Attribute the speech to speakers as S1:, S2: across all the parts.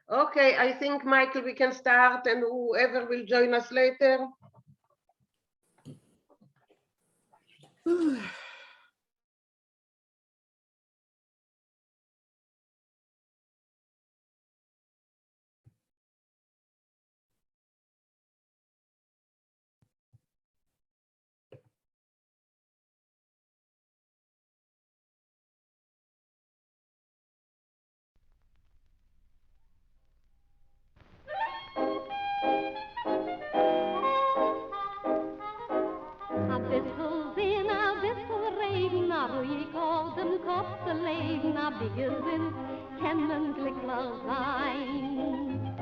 S1: Okay, I think, Michael, we can start, and whoever will join us later.
S2: A bissel zin, a bissel regen, a ruhig auf dem Kopf zu legen, a bigger Sinn, kennen glücklich sein.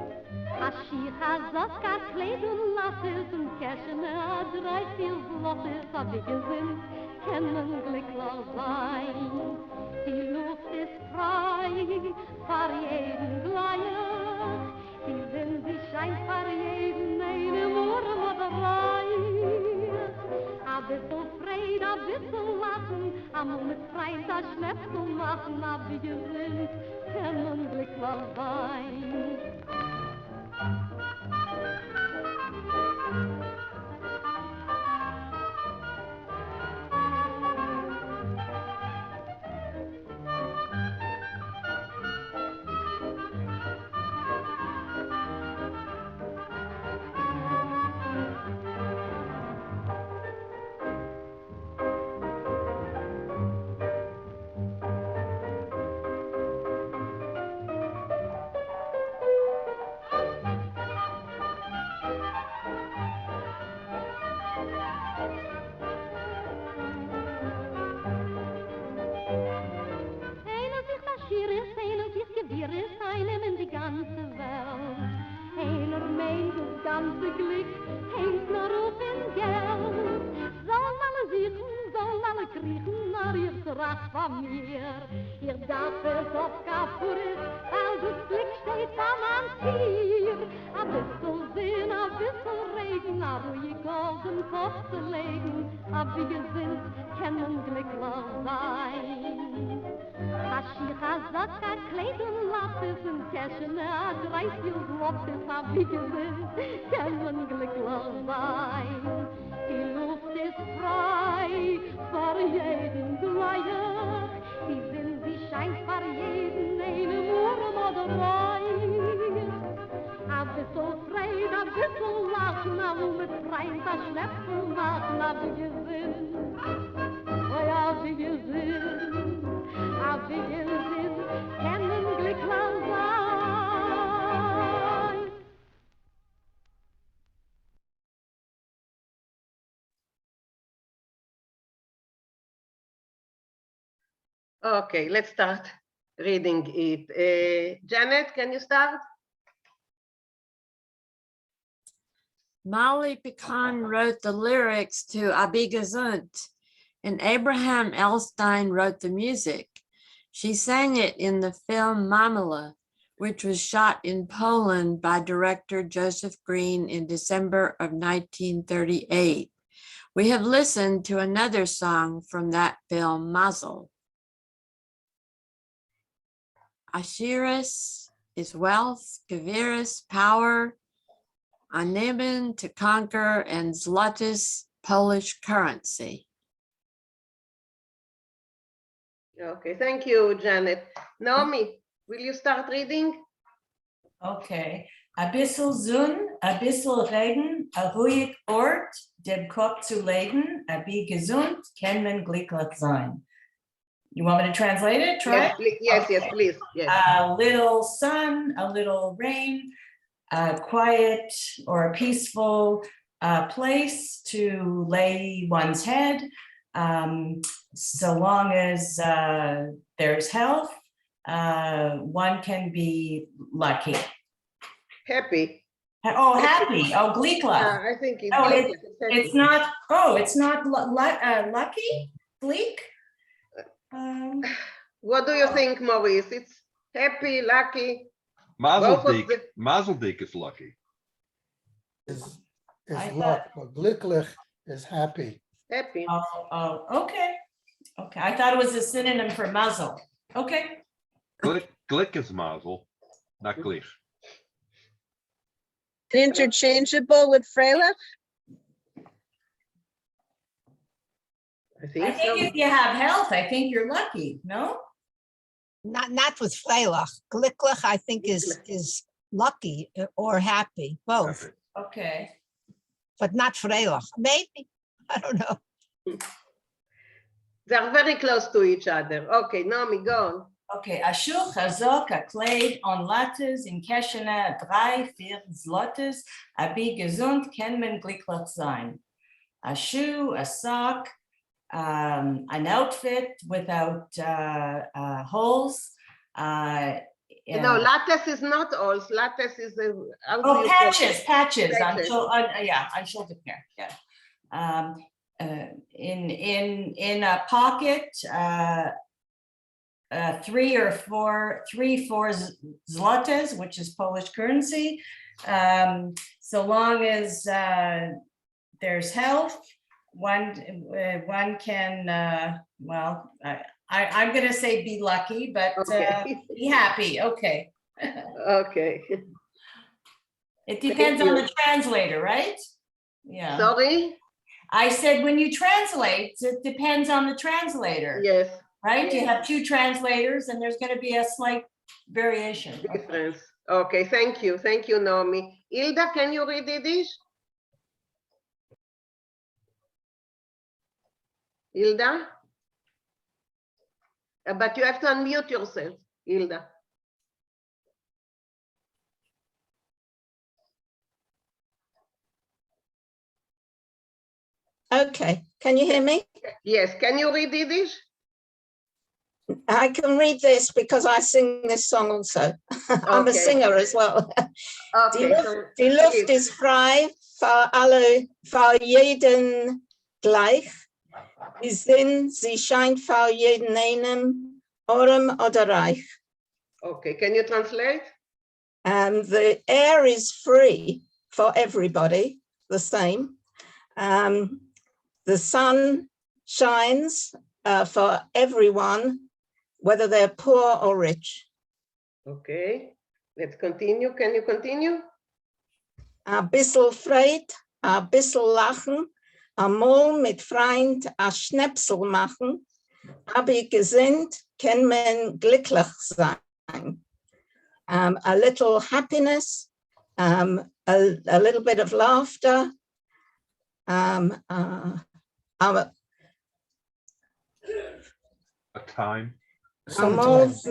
S2: A Schiech, a Sock, a Kleid und Lasses, und Käschen, a drei, vier Blosses, a bigger Sinn, kennen glücklich sein. Die Luft ist frei, für jeden gleich, die Sinn, sie scheint für jeden, eine Murm oder Reich. A bissel Freude, a bissel Lachen, amol mit Freund a Schnäpsel machen, a wie gesinnt, können glücklich sein. Gewirr ist einem in die ganze Welt. Einer meint das ganze Glück hängt nur auf in Geld. Sollen alle siechen, sollen alle kriechen, nach ihr Tracht von mir. Ihr darf es auf Kapuris, weil das Glück steht am Tier. A bissel Sinn, a bissel Regen, a ruhig auf den Kopf zu legen, a wie gesinnt, können glücklich sein. A Schiech, a Sock, a Kleid und Lasses, und Käschen, a drei, vier Blosses, a wie gesinnt, können glücklich sein. Die Luft ist frei, für jeden gleich, die Sinn, sie scheint für jeden, eine Murm oder Reich. A bissel Freude, a bissel Lachen, a mit Freund a Schnäpsel machen, a wie gesinnt, oh ja, wie gesinnt. A wie gesinnt, kennen glücklich sein.
S1: Okay, let's start reading it. Janet, can you start?
S3: Molly Pecan wrote the lyrics to Abi Gesund, and Abraham Elstein wrote the music. She sang it in the film Mamela, which was shot in Poland by director Joseph Green in December of 1938. We have listened to another song from that film, Mazel. Ashiris is wealth, Geviris, power, Aneben to conquer, and Zlotus, Polish currency.
S1: Okay, thank you, Janet. Naomi, will you start reading?
S4: Okay. A bissel Sonn, a bissel Regen, a ruhig Ort, dem Kopf zu legen, a wie gesund, kann man glücklich sein. You want me to translate it? Try
S1: Yes, yes,
S4: Okay.
S1: yes, please. Yes.
S4: A little sun, a little rain, a quiet or a peaceful place to lay one's head, so long as there's health, one can be lucky.
S1: Happy.
S4: Oh, happy. Oh, glücklich.
S1: I think it's,
S4: Oh,
S1: glücklich,
S4: It's not. Oh, it's not lucky. Gleek.
S1: What do you think, Maurice? It's happy, lucky.
S5: Mazeldik is lucky.
S6: Is
S4: I
S6: luck, but glücklich is happy.
S1: Happy.
S4: Oh, okay. Okay, I thought it was a synonym for muzzle. Okay.
S5: Glick is mazel, not glich. interchangeable with Freilich?
S1: I
S4: I
S1: think
S4: think
S1: so.
S4: if you have health, I think you're lucky, no?
S7: Not with Freilich. Glücklich, I think is lucky or happy, both,
S4: Okay.
S7: but not Freilich. Maybe, I don't know.
S1: They are very close to each other. Okay, Naomi, go on.
S4: Okay, Ashur Chazok, a Kleid on Lattes, in Keshena, 3-4 Zlottes, Abi gesund, kann man glücklich sein. A shoe, a sock, an outfit without holes.
S1: No, lattice is not alls. Lattice is a. How do
S4: Oh,
S1: you call it?
S4: patches.
S1: Patches.
S4: Yeah, on shoulder pair. Yeah. In a pocket, 3 or 4 zlotys, which is Polish currency. So long as there's health, one can. Well, I'm going to say be lucky, but
S1: Okay.
S4: be happy. Okay.
S1: Okay.
S4: It depends
S1: Thank
S4: on
S1: you.
S4: the translator, right? Yeah.
S1: Sorry?
S4: I said when you translate, it depends on the translator,
S1: Yes,
S4: right? You
S1: yes.
S4: have 2 translators and there's going to be a slight variation.
S1: difference. Okay, thank you. Thank you, Naomi. Hilda, can you read Yiddish? Hilda? But you have to unmute yourself, Hilda.
S5: Okay, can you hear me?
S1: Yes, can you read Yiddish?
S5: I can read this because I sing this song also. I'm a
S1: Okay.
S5: singer as well.
S1: Okay, so
S5: Die Luft
S1: please.
S5: ist frei für jeden gleich. Die Sinn, sie scheint für jeden einem, arm oder reich.
S1: Okay, can you translate?
S5: The air is free for everybody, the same. The sun shines for everyone, whether they're poor or rich.
S1: Okay, let's continue. Can you continue?
S5: A bissel Freude, a bissel Lachen, amol mit Freund a Schnäpsel machen, hab ich gesinnt, kann man glücklich sein. A little happiness, a little bit of laughter,
S8: A time.
S5: sometimes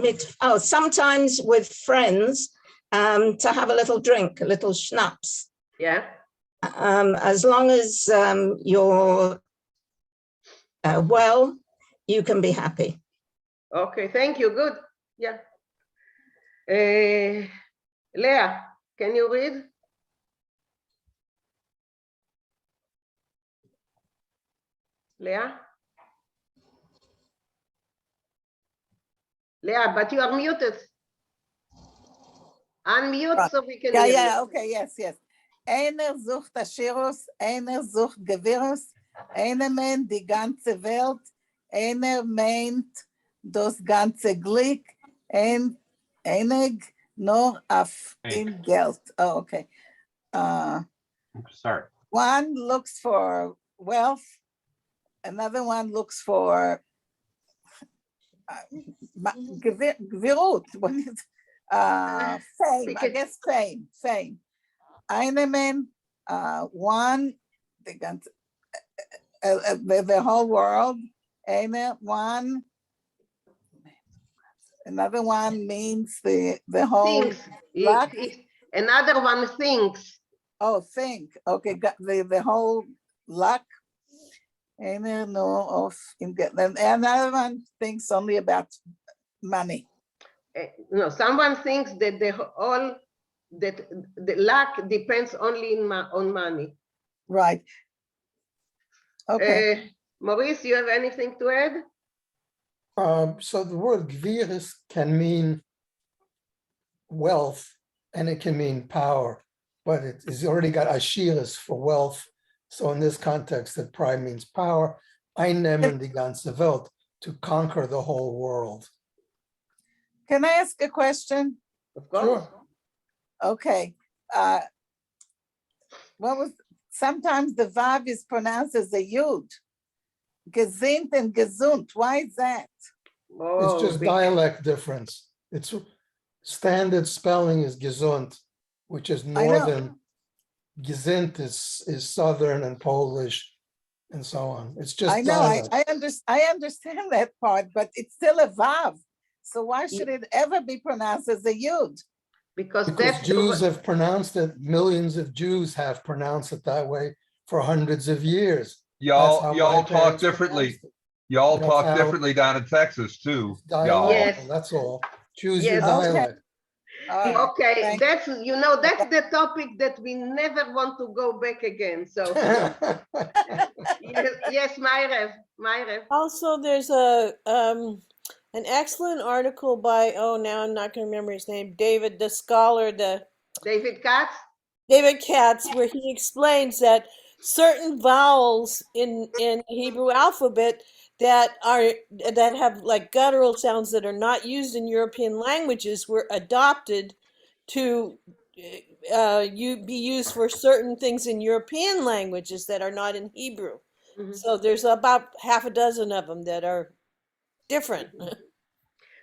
S5: with friends, to have a little drink, a little schnapps.
S1: Yeah.
S5: As long as you're well, you can be happy.
S1: Okay, thank you. Good. Yeah. Leah, can you read? Leah? Leah, but you are muted. Unmute so we can
S9: Yeah,
S1: hear
S9: yeah,
S1: you.
S9: okay, yes, yes. Einer sucht Aschirus, einer sucht Gewirrus, einer meint die ganze Welt, einer meint das ganze Glück, einig nur auf im Geld. Oh, okay.
S8: Sorry.
S9: One looks for wealth, another one looks for Gewirrut. What is fame? I guess fame. Eine man, one, the whole world. Eine one. Another one means the whole.
S1: Thinks.
S9: luck.
S1: Another one thinks.
S9: Oh, think. Okay, got the whole luck. Eine no of another one thinks only about money.
S1: No, someone thinks that the luck depends only on money.
S9: Right. Okay.
S1: Maurice, you have anything to add?
S6: So the word gvirus can mean wealth and it can mean power, but it's already got ashiras for wealth. So in this context, it probably means power. Einnehmen die ganze Welt, to conquer the whole world.
S9: Can I ask a question?
S1: Of course.
S9: Okay. sometimes the Vav is pronounced as a Yud. Gesinnt and gesund. Why is that?
S6: It's just dialect difference. It's standard spelling is gesund, which is
S9: I know.
S6: northern. Gesinnt is southern and Polish and so on. It's just
S9: I know,
S6: dialect.
S9: I understand that part, but it's still a Vav. So why should it ever be pronounced as a Yud?
S1: Because
S6: Jews have pronounced it, millions of Jews have pronounced it that way for hundreds of years. That's how
S8: Y'all
S6: my
S8: talk
S6: parents
S8: differently.
S6: pronounced it.
S8: Y'all
S6: That's
S8: talk
S6: how-
S8: differently down in Texas too. Y'all.
S6: Dialect,
S1: Yes.
S6: that's all. Choose your
S1: Yes.
S9: Okay.
S6: dialect.
S9: All right,
S1: Okay,
S9: thank-
S1: that's the topic that we never want to go back again. So yes, Myrev.
S10: Also, there's an excellent article by, oh, now I'm not going to remember his name, David, the scholar,
S1: David Katz.
S10: David Katz, where he explains that certain vowels in Hebrew alphabet that have like guttural sounds that are not used in European languages were adopted to be used for certain things in European languages that are not in Hebrew.
S1: Mhm.
S10: So there's about half a dozen of them that are different.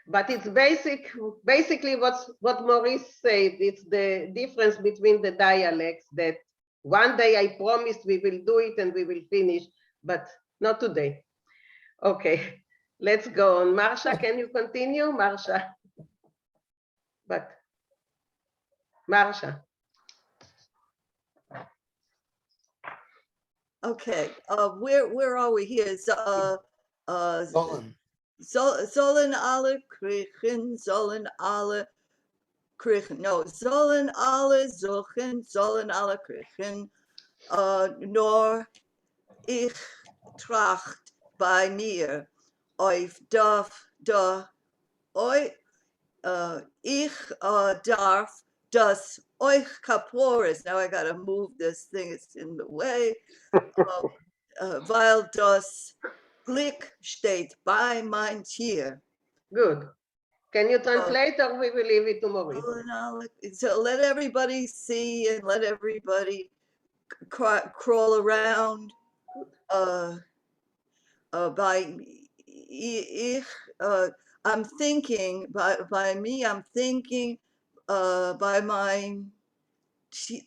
S1: But it's basically what Maurice said. It's the difference between the dialects that one day I promised we will do it and we will finish, but not today. Okay, let's go on. Marsha, can you continue? Marsha. But Marsha.
S11: Okay, where are we here?
S6: Solon.
S11: Sollen alle kriegen, sollen alle kriegen. No, sollen alle suchen, sollen alle kriegen. Nor ich tracht bei mir, auf ich darf das euch kaporis. Now I gotta move this thing, it's in the way. Weil das Glück steht bei mein Tier.
S1: Good. Can you translate or we will leave it to Maurice?
S11: So let everybody see and let everybody crawl around. I'm thinking, by me, I'm thinking by my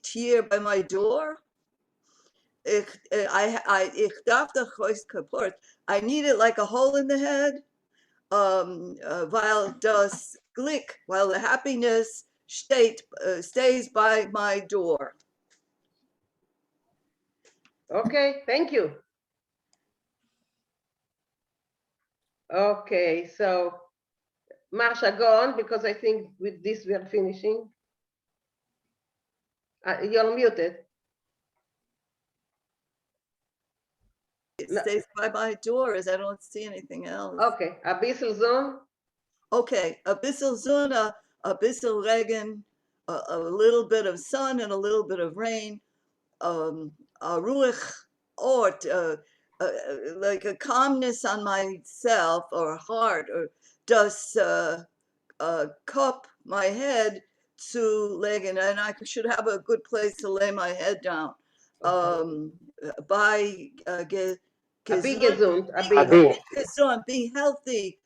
S11: tier, by my door. Ich darf the Chois Kaport. I need it like a hole in the head. While das Glück, while the happiness stays by my door.
S1: Okay, thank you. Okay, so Marsha, go on, because I think with this we are finishing. You're muted.
S11: It stays by my door as I don't see anything else.
S1: Okay, a bissel zon.
S11: Okay, a bissel zon, a bissel regen, a little bit of sun and a little bit of rain. A ruach ort, like a calmness on myself or heart, or does cup my head to legen, and I should have a good place to lay my head down. By
S1: gesund,
S11: be healthy.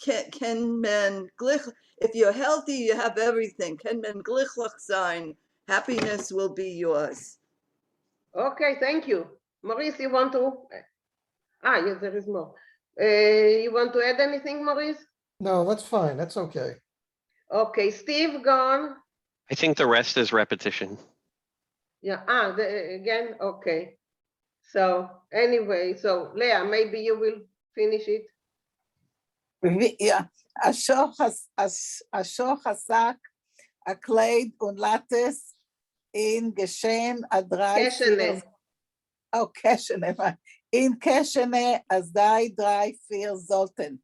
S11: Ken men glich. If you're healthy, you have everything. Ken men glichlich sein. Happiness will be yours.
S1: Okay, thank you. Maurice, you want to? Yes, there is more. You want to add anything, Maurice?
S6: No, that's fine. That's okay.
S1: Okay, Steve, gone.
S12: I think the rest is repetition.
S1: Yeah, again, okay. So anyway, so Leah, maybe you will finish it.
S9: Yeah, Ashor Hasak, Akleid und Lattes in Geshen Adrai. Oh, Keshene. In Keshene Azdai Drei Vier Zolten.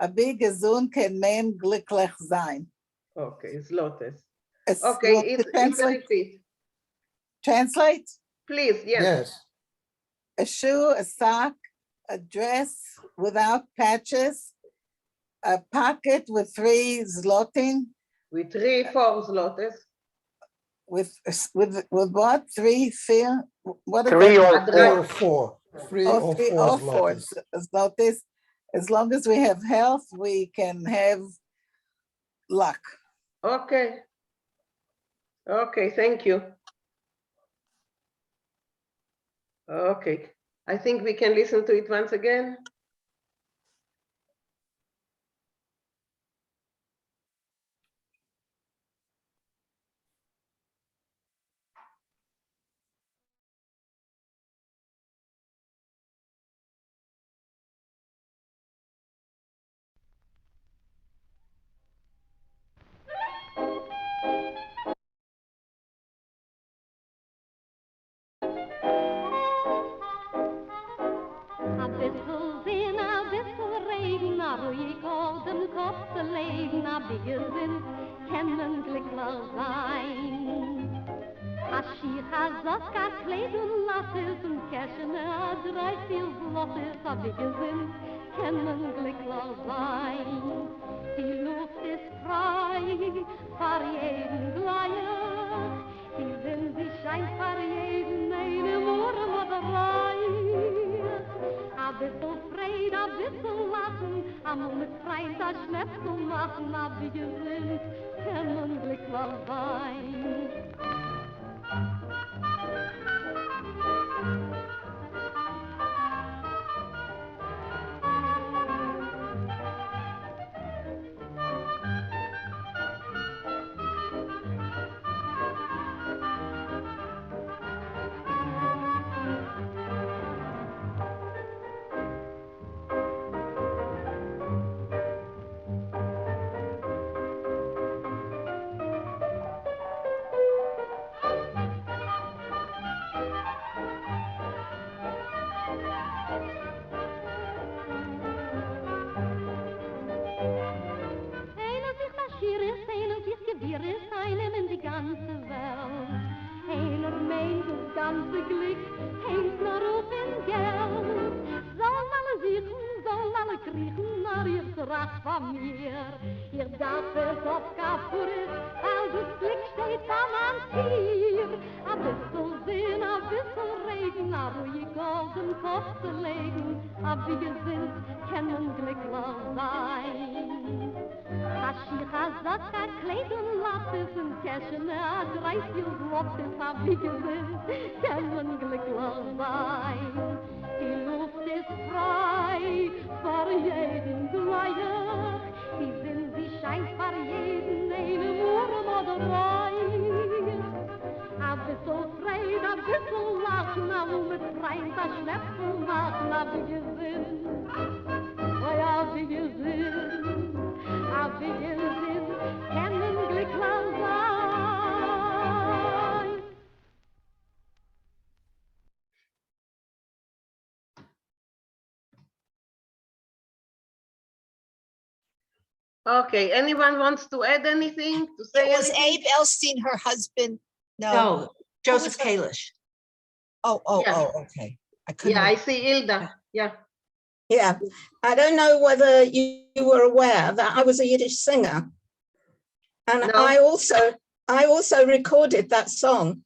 S9: A big gesund can men glücklich sein.
S1: Okay, it's Lotus. Okay, it's a repeat.
S9: Translate?
S1: Please, yes.
S6: Yes.
S9: A shoe, a sock, a dress without patches, a pocket with 3 zlotin.
S1: With 4 zlotes.
S9: with what? Three, four? What is
S8: Three
S9: that?
S8: or
S6: Three or four. Three
S9: Oh,
S6: or
S9: three
S6: four
S9: or four.
S6: zlotys.
S9: Zlotys. As long as we have health, we can have luck.
S1: Okay. Okay, thank you. Okay, I think we can listen to it once again.
S2: A bissel Wind, a bissel Regen, a ruhig auf dem Kopf zu legen, a bigger Wind, können glücklich sein. A Schiech, a Sock, a Kleid und Lasses und Käschene, a drei viel Blottes, a bigger Wind, können glücklich sein. Die Luft ist frei, für jeden gleich, die Wind, die scheint für jeden, eine Murm oder Reich. A bissel Freude, a bissel Lachen, amol mit Freund a Schnäpsel machen, a bigger Wind, können glücklich sein. Einer sich Maschir ist, einer sich Gewirr ist, einem in die ganze Welt. Einer meint das ganze Glück, hängt nur auf in Geld. Sollen alle siechen, sollen alle kriechen, aber ich trag von mir. Ich darf es auf Kapuris, weil das Glück steht am Antier. A bissel Sinn, a bissel Regen, a ruhig auf den Kopf zu legen, a bigger Wind, können glücklich sein. A Schiech, a Sock, a Kleid und Lasses und Käschene, a drei viel Blottes, a bigger Wind, können glücklich sein. Die Luft ist frei, für jeden gleich, die Wind, die scheint für jeden, eine Murm oder Reich. A bissel Freude, a bissel Lachen, a mit Freund a Schnäpsel machen, a bigger Wind, oh ja, bigger Wind, a bigger Wind, können glücklich sein.
S1: Okay, anyone wants to add anything, to say
S7: Was
S1: anything?
S7: Abe Elstein her husband? No.
S13: No, Joseph
S7: was her-
S13: Kalish.
S7: Oh, okay. I couldn't.
S1: Yeah, I see Ilda, yeah.
S5: Yeah, I don't know whether you were aware that I was a Yiddish singer. And
S1: No.
S5: I also recorded that song.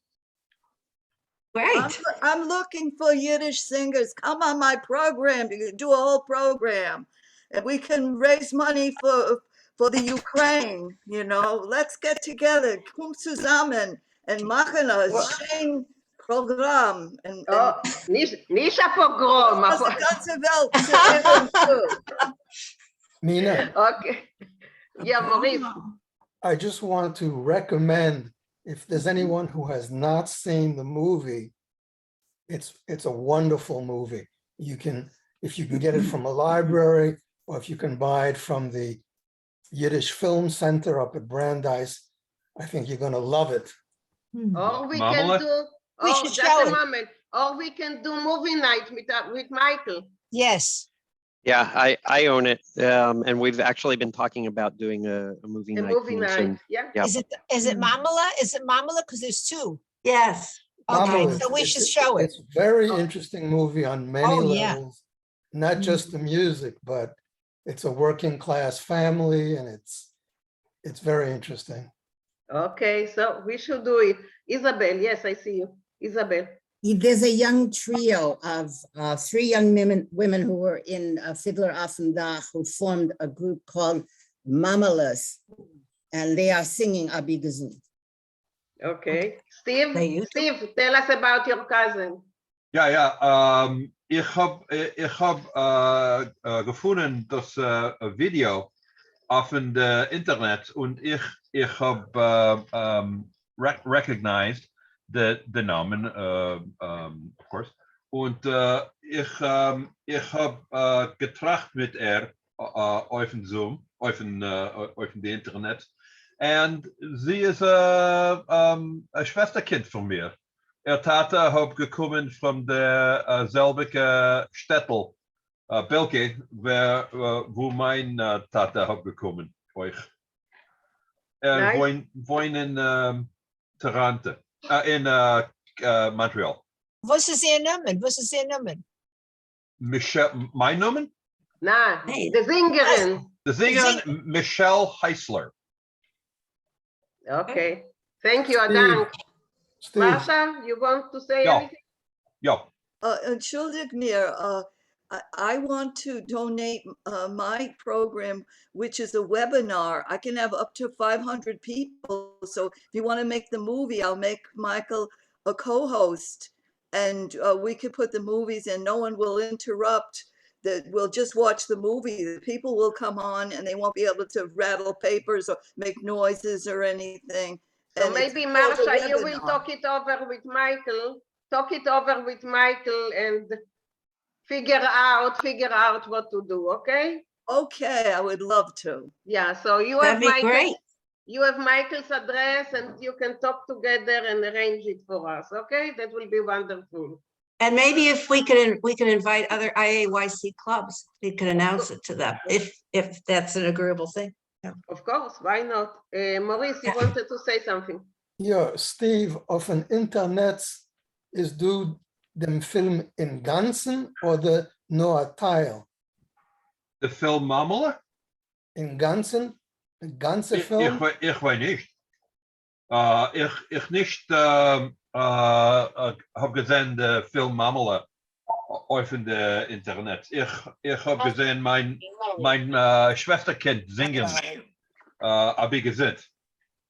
S13: Great.
S11: I'm looking for Yiddish singers. Come on my program. You can do a whole program, and we can raise money for the Ukraine. You know, let's get together, komm zusammen, and machen a schön Programm. And
S1: Oh, nicht a pogrom.
S11: aus der ganzen Welt zu hören zu.
S6: Mina,
S1: Okay, yeah, Maurice.
S6: I just want to recommend, if there's anyone who has not seen the movie, it's a wonderful movie. You can, if you can get it from a library, or if you can buy it from the Yiddish Film Center up at Brandeis, I think you're going to love it.
S1: Or we
S8: Mamala?
S1: can do,
S7: We
S1: oh,
S7: should
S1: just
S7: show
S1: a
S7: it.
S1: moment. Or we can do movie night with Michael.
S7: Yes.
S12: Yeah, I own it. And we've actually been talking about doing a movie
S1: A
S12: night.
S1: movie
S12: theme soon.
S1: night, yeah.
S12: Yep.
S7: Is it Mamala? Is it Mamala? Because there's two.
S13: Yes.
S7: Okay,
S6: Mamala,
S7: so we
S6: it's-
S7: should show it.
S6: It's a very interesting movie on many
S7: Oh, yeah.
S6: levels, not just the music, but it's a working class family, and it's very interesting.
S1: Okay, so we should do it. Isabel, yes, I see you. Isabel.
S14: There's a young trio of three young women who were in Fiddler auf dem Dach who formed a group called Mamelas, and they are singing Abi Gesund.
S1: Okay. Steve,
S13: Hey, you
S1: Steve, tell us about your cousin.
S8: Ja, ja, ich hab gefunden das Video auf dem Internet und ich hab recognized the Namen, of course. Und ich hab getracht mit auf dem Zoom, auf dem Internet. Und sie ist ein Schwesterkind von mir. Tata hat gekommen von der selbe Städtel, Belke, wo mein Tata hat gekommen.
S1: Nice.
S8: Wohnen in Toronto, in Montreal.
S7: Was ist Ihr Name? Was ist Ihr Name?
S8: Michelle, mein Name?
S1: Na,
S13: Hey.
S1: the Singerin.
S8: The singer Michelle Heisler.
S1: Okay. Thank you,
S6: Steve.
S1: Adank.
S6: Steve,
S1: Martha, you want to say
S8: Ja.
S1: anything?
S8: Ja.
S11: Entschuldig mir, I want to donate my program, which is a webinar. I can have up to 500 people. So if you want to make the movie, I'll make Michael a co-host, and we could put the movies in. No one will interrupt. That we'll just watch the movie. The people will come on, and they won't be able to rattle papers or make noises or anything.
S1: So
S11: And it's
S1: maybe
S11: called a
S1: Marsha, you will
S11: webinar.
S1: talk it over with Michael. Talk it over with Michael and figure out what to do, okay?
S11: Okay, I would love to.
S1: Yeah, so you
S13: That'd
S1: have
S13: be great.
S1: you have Michael's address and you can talk together and arrange it for us, okay? That will be wonderful.
S13: And maybe if we can invite other IAYC clubs, we can announce it to them if that's an agreeable thing.
S1: Of course, why not? Maurice, you wanted to say something?
S6: ja, Steve, auf dem Internet ist du dem Film im Ganzen oder nur ein Teil?
S8: The film Mamela?
S6: Im Ganzen? Der ganze
S8: Ich
S6: Film?
S8: weiß nicht. Ich nicht habe gesehen den Film Mamela auf dem Internet. Ich habe gesehen mein Schwesterkind singen. Habe ich gesehen.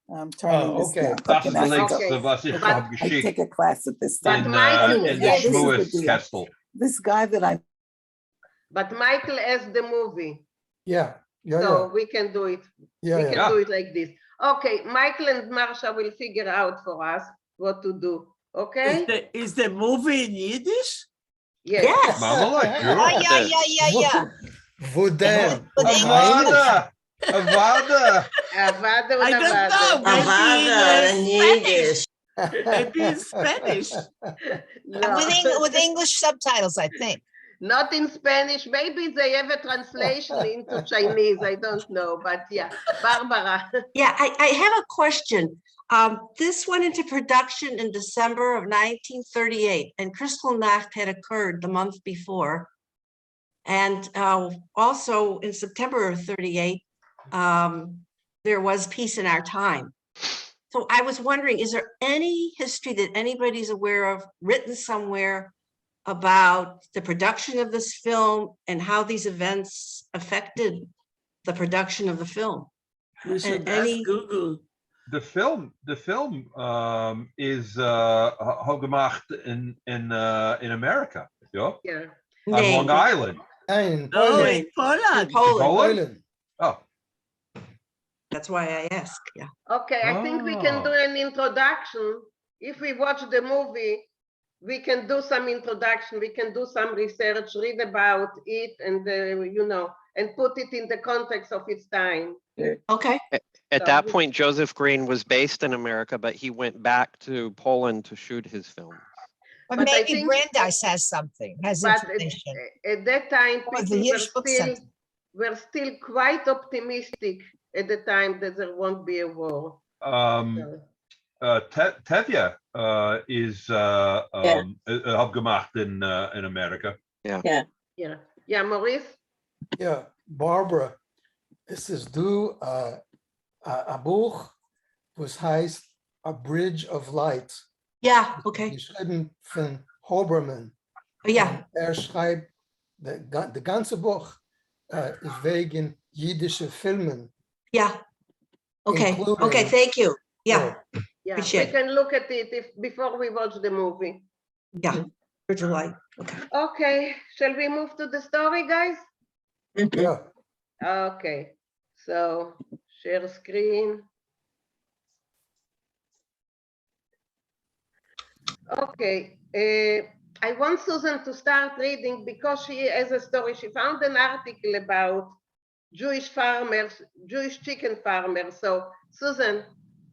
S9: I'm turning this
S6: okay.
S9: down.
S8: Das
S9: Okay, now
S8: ist
S9: I
S1: Okay.
S8: was ich
S1: But-
S8: habe
S9: I take
S8: geschickt
S9: a class at this
S1: But
S9: time.
S1: Michael,
S8: in
S9: yeah,
S8: the
S9: this is the
S8: Schmues
S9: deal.
S8: Kastel.
S9: This guy that I
S1: But Michael has the movie,
S6: Ja, ja,
S1: so
S6: ja.
S1: we can do it.
S6: Ja,
S1: We
S6: ja.
S1: can do it like this. Okay, Michael and Marsha will figure out for us what to do, okay?
S15: Is the movie in Yiddish?
S1: Yes.
S13: Yes.
S8: Mamela,
S7: Oh,
S8: sure.
S7: yeah.
S6: Wo denn?
S7: With English.
S8: Avada! Avada!
S1: Avada
S15: I
S1: und
S15: don't know.
S1: Avada.
S15: Maybe in Spanish.
S1: No.
S7: With English subtitles, I think.
S1: Not in Spanish. Maybe they have a translation into Chinese. I don't know, but yeah. Barbara.
S13: Yeah, I have a question. This went into production in December of 1938, and Kristallnacht had occurred the month before. And also in September of 38, there was Peace in Our Time. So I was wondering, is there any history that anybody's aware of, written somewhere, about the production of this film and how these events affected the production of the film?
S15: We should
S13: any-
S15: ask Google.
S8: The film is gemacht in America, yeah,
S1: Yeah.
S8: on
S13: Name.
S8: Long Island.
S6: Nein,
S15: Oh,
S6: Polen.
S15: in Poland.
S13: Poland.
S6: Polen.
S8: Oh,
S13: That's why I ask. Yeah.
S1: Okay, I think we can do an introduction. If we watch the movie, we can do some introduction. We can do some research, read about it, and and put it in the context of its time.
S13: Okay.
S12: At
S1: So
S12: that
S1: we-
S12: point, Joseph Green was based in America, but he went back to Poland to shoot his film.
S7: But
S1: But I
S7: maybe
S1: think-
S7: Brandeis has something, has
S1: But
S7: information.
S1: at that time,
S7: Or the
S1: people
S7: Yiddish Book Center.
S1: were still quite optimistic at the time that there won't be a war. So-
S8: Tevye is gemacht in America.
S1: Yeah, Maurice.
S6: Ja, Barbara, es ist du ein Buch was heißt A Bridge of Light.
S13: Yeah, okay.
S6: Geschrieben von Hoberman.
S13: Yeah.
S6: Und schreibt, the ganze Buch ist wegen jiddische Filmen.
S13: Yeah. Okay.
S6: including-
S13: Okay, thank you. Yeah.
S1: Yeah, we
S13: Appreciate it.
S1: can look at it before we watch the movie.
S13: Yeah. Bridge of Light. Okay.
S1: Okay, shall we move to the story, guys?
S6: Yeah.
S1: Okay, so share screen. Okay, I want Susan to start reading because she has a story. She found an article about Jewish farmers, Jewish chicken farmers. So Susan,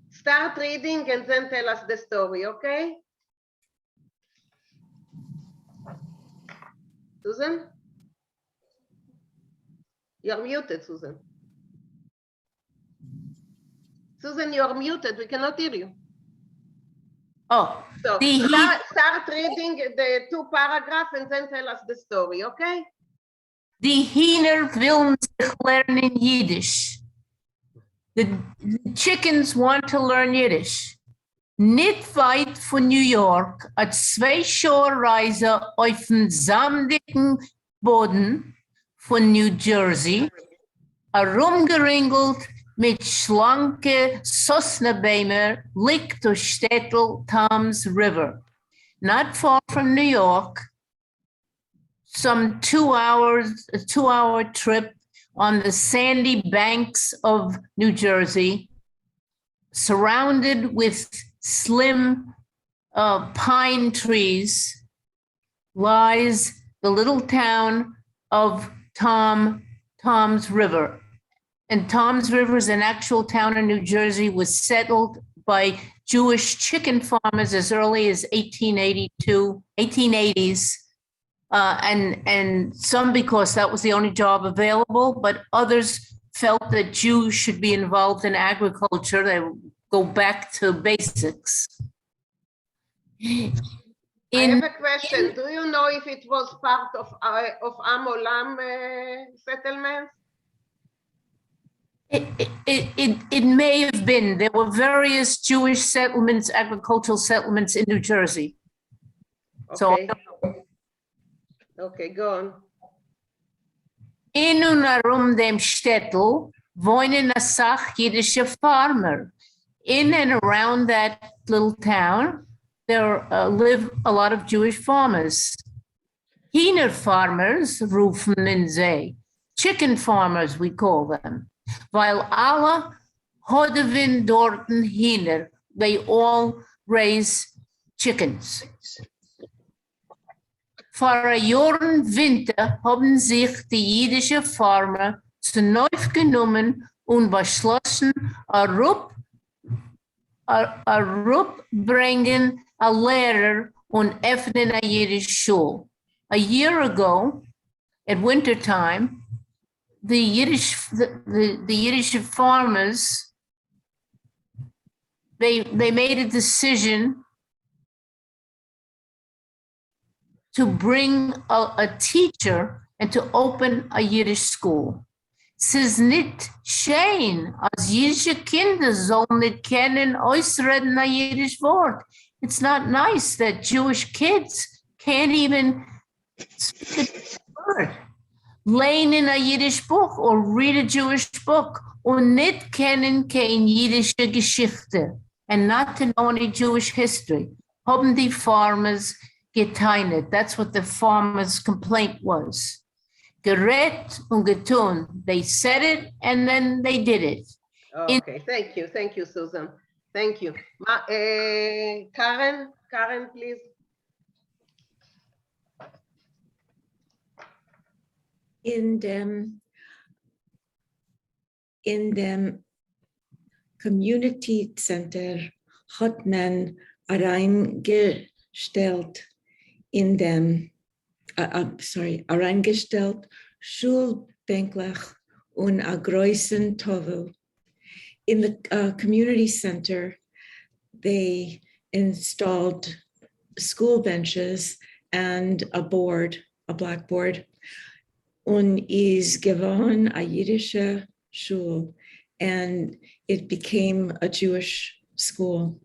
S1: start reading and then tell us the story, okay? Susan? You're muted, Susan. Susan, you're muted. We cannot hear you.
S16: Oh,
S1: So
S16: the
S1: start reading the 2 paragraphs and then tell us the story, okay?
S16: Die Hühner willen sich lernen Yiddish. The chickens want to learn Yiddish. Nicht weit von New York, a 2-Shore-Reise auf dem sandigen Boden von New Jersey, herumgeringelt mit schlanke Sosnabäume, liegt der Städtel Tom's River. Not far from New York, some 2 hours, a 2-hour trip on the sandy banks of New Jersey, surrounded with slim pine trees, lies the little town of Tom's River. And Tom's River is an actual town in New Jersey, was settled by Jewish chicken farmers as early as 1880s. And some because that was the only job available, but others felt that Jews should be involved in agriculture. They go back to basics.
S1: I have a question. Do you know if it was part of Amolam settlements?
S16: It may have been. There were various Jewish settlements, agricultural settlements in New Jersey. So
S1: Okay. Okay, go on.
S16: in und herum dem Städtel wohnen a Sach jiddische Farmer. In and around that little town, there live a lot of Jewish farmers. Hühner farmers rufen sie. Chicken farmers, we call them. Weil alle hodden dorten Hühner. They all raise chickens. Vor a Jahren Winter haben sich die jüdische Farmer zu neu genommen und beschlossen, bringen a Lehrer und öffnen a Yiddish Schule. A year ago, at winter time, the Yiddish farmers, they made a decision to bring a teacher and to open a Yiddish school. Es ist nicht schön, als jüdische Kinder sollen nicht kennen, ausreden ein Yiddish Wort. It's not nice that Jewish kids can't even speak a word. Lernen a Yiddish book or read a Jewish book und nicht kennen kein jüdische Geschichte and not to know any Jewish history. Haben die farmers geteinet. That's what the farmers' complaint was. Gerät und getun. They said it and then they did it.
S1: Okay, thank you, Susan. Thank you. Karen, please.
S17: In dem Community Center hat man reingestellt Schulbänklech und a großen Tovel. In the community center, they installed school benches and a blackboard. Und is geworden a jiddische Schule. and it became a Jewish school.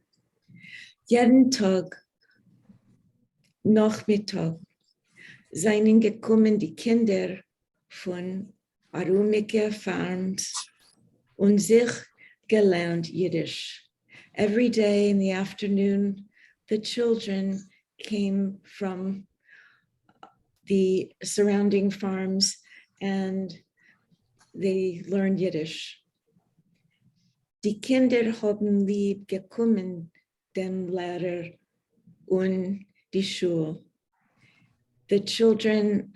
S17: Jeden Tag, Nachmittag, seien gekommen die Kinder von Arumike Farms und sich gelernt Yiddish. Every day in the afternoon, the children came from the surrounding farms and they learned Yiddish. Die Kinder haben lieb gekommen, dem Lehrer und die Schule. The children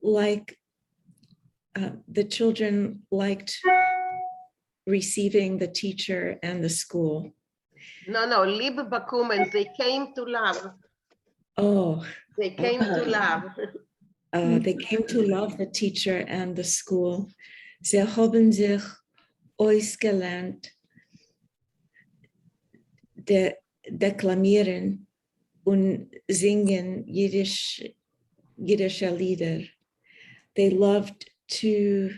S17: liked receiving the teacher and the school.
S1: No, lieb bekommen, they came to love.
S17: Oh.
S1: They came to love.
S17: They came to love the teacher and the school. Sie haben sich ausgelernt, deklamieren und singen Yiddish Lieder. They loved to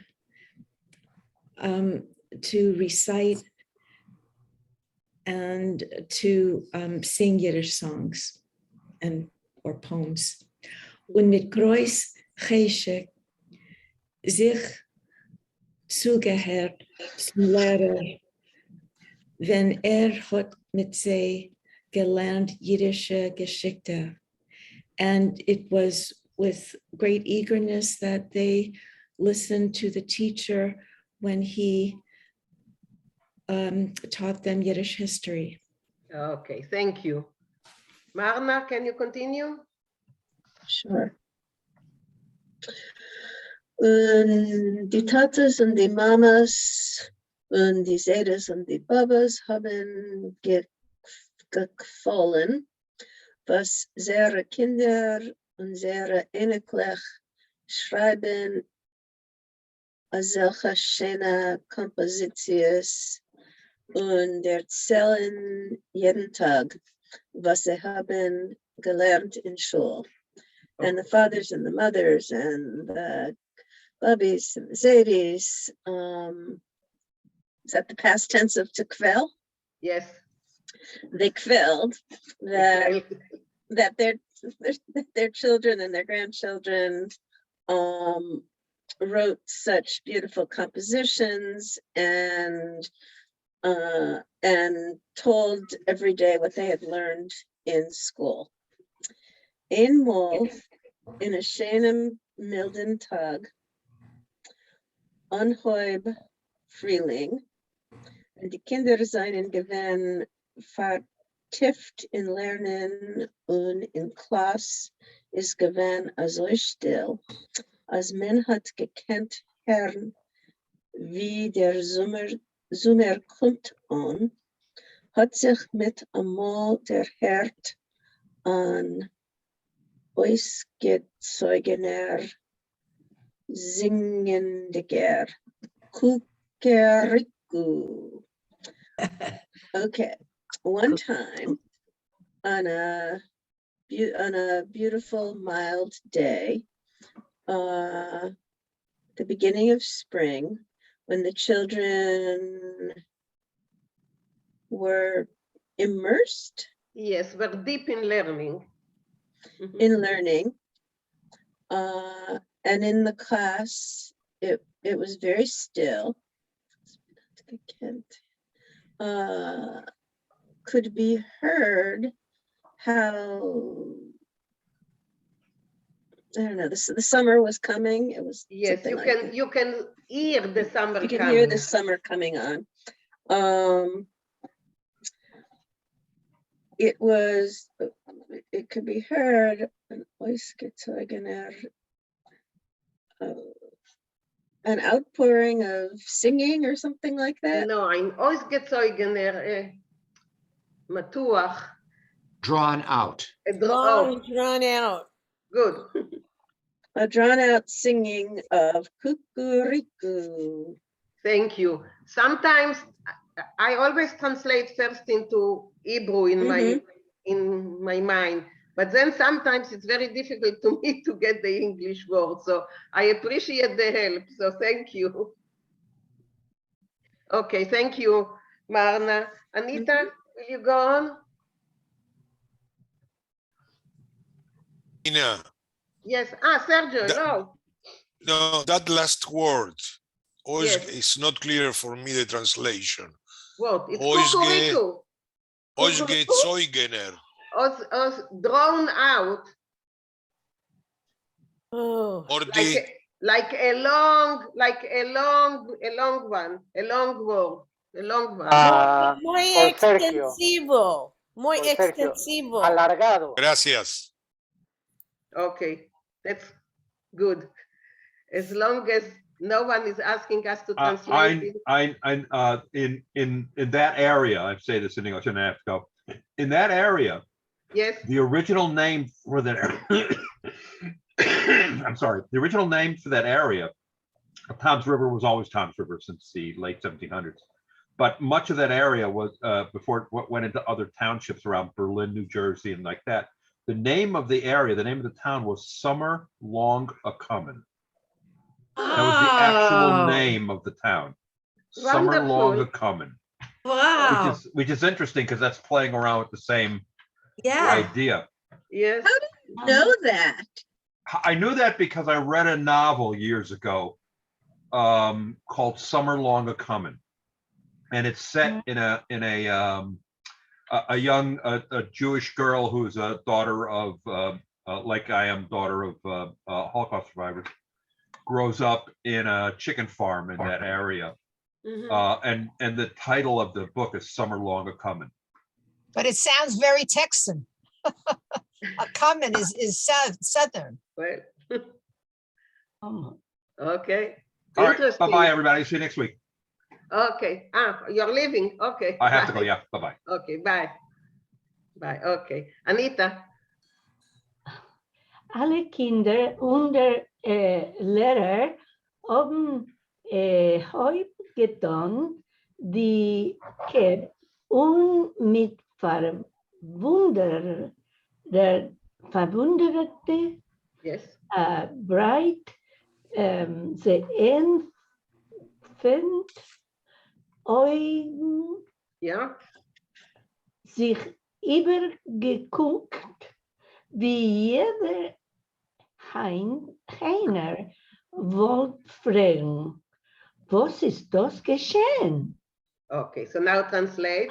S17: recite and to sing Yiddish songs or poems. Und mit groß Geschick sich zugehört zum Lehrer, wenn hat mit sie gelernt jiddische Geschichte. And it was with great eagerness that they listened to the teacher when he taught them Yiddish history.
S1: Okay, thank you. Marna, can you continue?
S18: Sure. Und die Tatas und die Mamas und die Sedes und die Babas haben gefallen, was ihre Kinder und ihre Enkelech schreiben, als solche schöne Kompositions und erzählen jeden Tag, was sie haben gelernt in Schule. And the fathers and the mothers and the bubbies and the zadis, is that the past tense of to kvel?
S1: Yes.
S18: They kvelled that their children and their grandchildren wrote such beautiful compositions and told every day what they had learned in school. Eenmaal in a schenem milden Tag, onheub Frühling, und die Kinder seien gewen vertieft in Lernen und in Klass ist gewen also still, als man hat gekannt Herrn, wie der Sommer kommt an, hat sich mit einmal der Herd an ausgezeugener, singendiger Kukeriku. Okay, one time on a beautiful mild day, the beginning of spring, when the children were immersed.
S1: Yes, we're deep in learning.
S18: In learning, and in the class, it was very still. Could be heard how, I don't know, the summer was coming. It was,
S1: yes, you can hear the summer.
S18: You can hear the summer coming on. It could be heard an outpouring of singing or something like that.
S1: No, ein ausgezeugener matuach.
S19: Drawn out.
S10: Drawn out.
S1: Good.
S18: A drawn out singing of kukuriku.
S1: Thank you. Sometimes I always translate first into Hebrew in my mind, but then sometimes it's very difficult to me to get the English word. So I appreciate the help. So thank you. Okay, thank you, Marna. Anita, will you go on?
S20: Ina,
S1: Yes. Sergio, no.
S20: no, that last word,
S1: Yes.
S20: it's not clear for me, the translation.
S1: What? It's
S20: Oizge,
S1: kukuriku.
S20: Oizge Zeugener.
S1: Drawn out.
S10: Oh.
S1: Like a long one, a long word, a long one.
S10: Muy
S21: por Sergio.
S10: extensivo. Muy
S21: Por Sergio.
S10: extensivo.
S21: Alargado.
S20: Gracias.
S1: Okay, that's good. As long as no one is asking us to translate it.
S8: In that area, I say this in English and I have to go. In that area,
S1: yes,
S8: the original name for that I'm sorry, the original name for that area, Tom's River was always Tom's River since the late 1700s. But much of that area was before it went into other townships around Berlin, New Jersey, and like that. The name of the area, the name of the town was Summer Long a Common. That was the actual name of the town. Summer Long a Common.
S13: Wow.
S8: Which is interesting because that's playing around with the same idea.
S1: Yes.
S18: How did you know that?
S8: I knew that because I read a novel years ago called Summer Long a Common, and it's set in a young Jewish girl who's a daughter of like I am, daughter of Holocaust survivors, grows up in a chicken farm in that area. And the title of the book is Summer Long a Common.
S7: But it sounds very Texan. A common is southern.
S1: Well, okay.
S8: All right. Bye-bye, everybody. See you next week.
S1: Okay. You're leaving. Okay.
S8: I have to go. Yeah. Bye-bye.
S1: Okay. Bye. Bye. Okay. Anita.
S22: Alle Kinder unter Lehrer haben heute getan, die Kerb und mit verwunderte
S1: yes.
S22: Breit sie entfernt Augen
S1: ja.
S22: sich übergeguckt, wie jeder Heiner wollte fragen, was ist das geschehen?
S1: Okay, so now translate.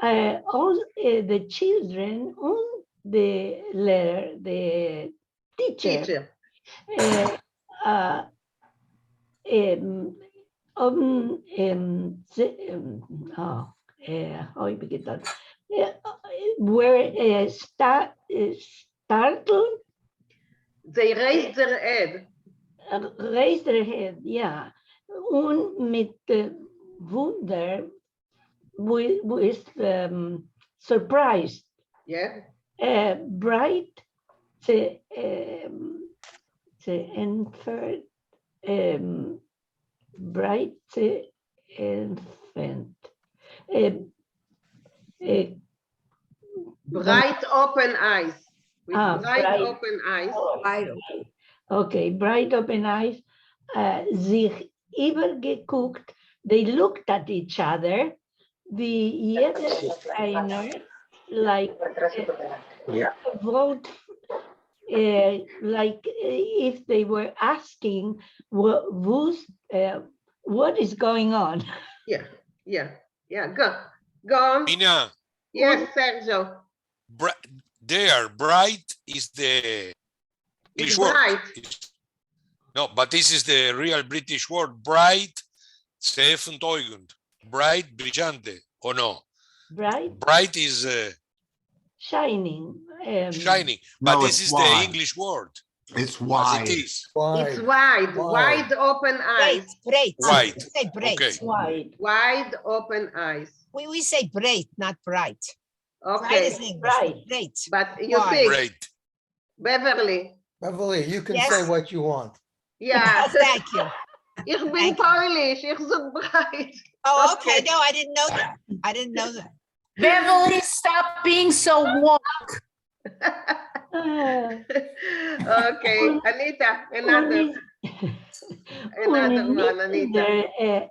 S22: All the children and the leader, the teacher. How you begin that? Were startled.
S1: They raised their head.
S22: Raised their head, yeah. Und mit Wunder, with surprised.
S1: Yeah.
S22: Bright, the infant, bright infant.
S1: Bright open eyes. With bright open eyes.
S22: Okay, bright open eyes. Sich übergeguckt. They looked at each other. Wie jeder einer, like vote, like if they were asking what is going on.
S1: Yeah. Go on.
S20: Mina.
S1: Yes, Sergio.
S20: There, bright is the English word. No, but this is the real British word. Bright, Seefenteugend. Bright, brillante, or no?
S22: Bright.
S20: Bright is
S22: shining.
S20: Shining, but this is the English word.
S19: It's wide.
S20: It is.
S1: It's wide. Wide open eyes.
S7: Breit.
S20: Wide.
S7: We say breit.
S20: Okay.
S1: Wide open eyes.
S7: We say breit, not bright.
S1: Okay.
S7: Bright is English. Breit.
S1: But you see,
S20: Bright.
S1: Beverly,
S6: you can say what you want.
S1: Yeah.
S7: Thank you.
S1: Ich bin Polish. Ich so bright.
S7: Oh, okay. No, I didn't know that. I didn't know that.
S16: Beverly, stop being so woke.
S1: Okay, Anita, another one, Anita.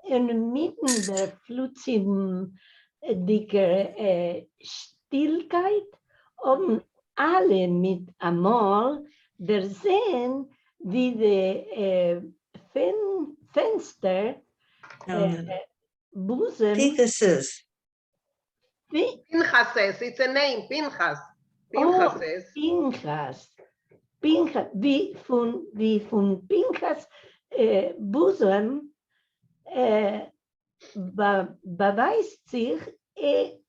S22: Inmitten der flutzigen, dicker Stillkeit haben alle mit einmal der Sehen, wie die Fenster, Busen.
S13: Pegasus.
S1: Pinchas, it's a name, Pinchas.
S22: Oh, Pinchas. Pinchas, wie von Pinchas Busen beweist sich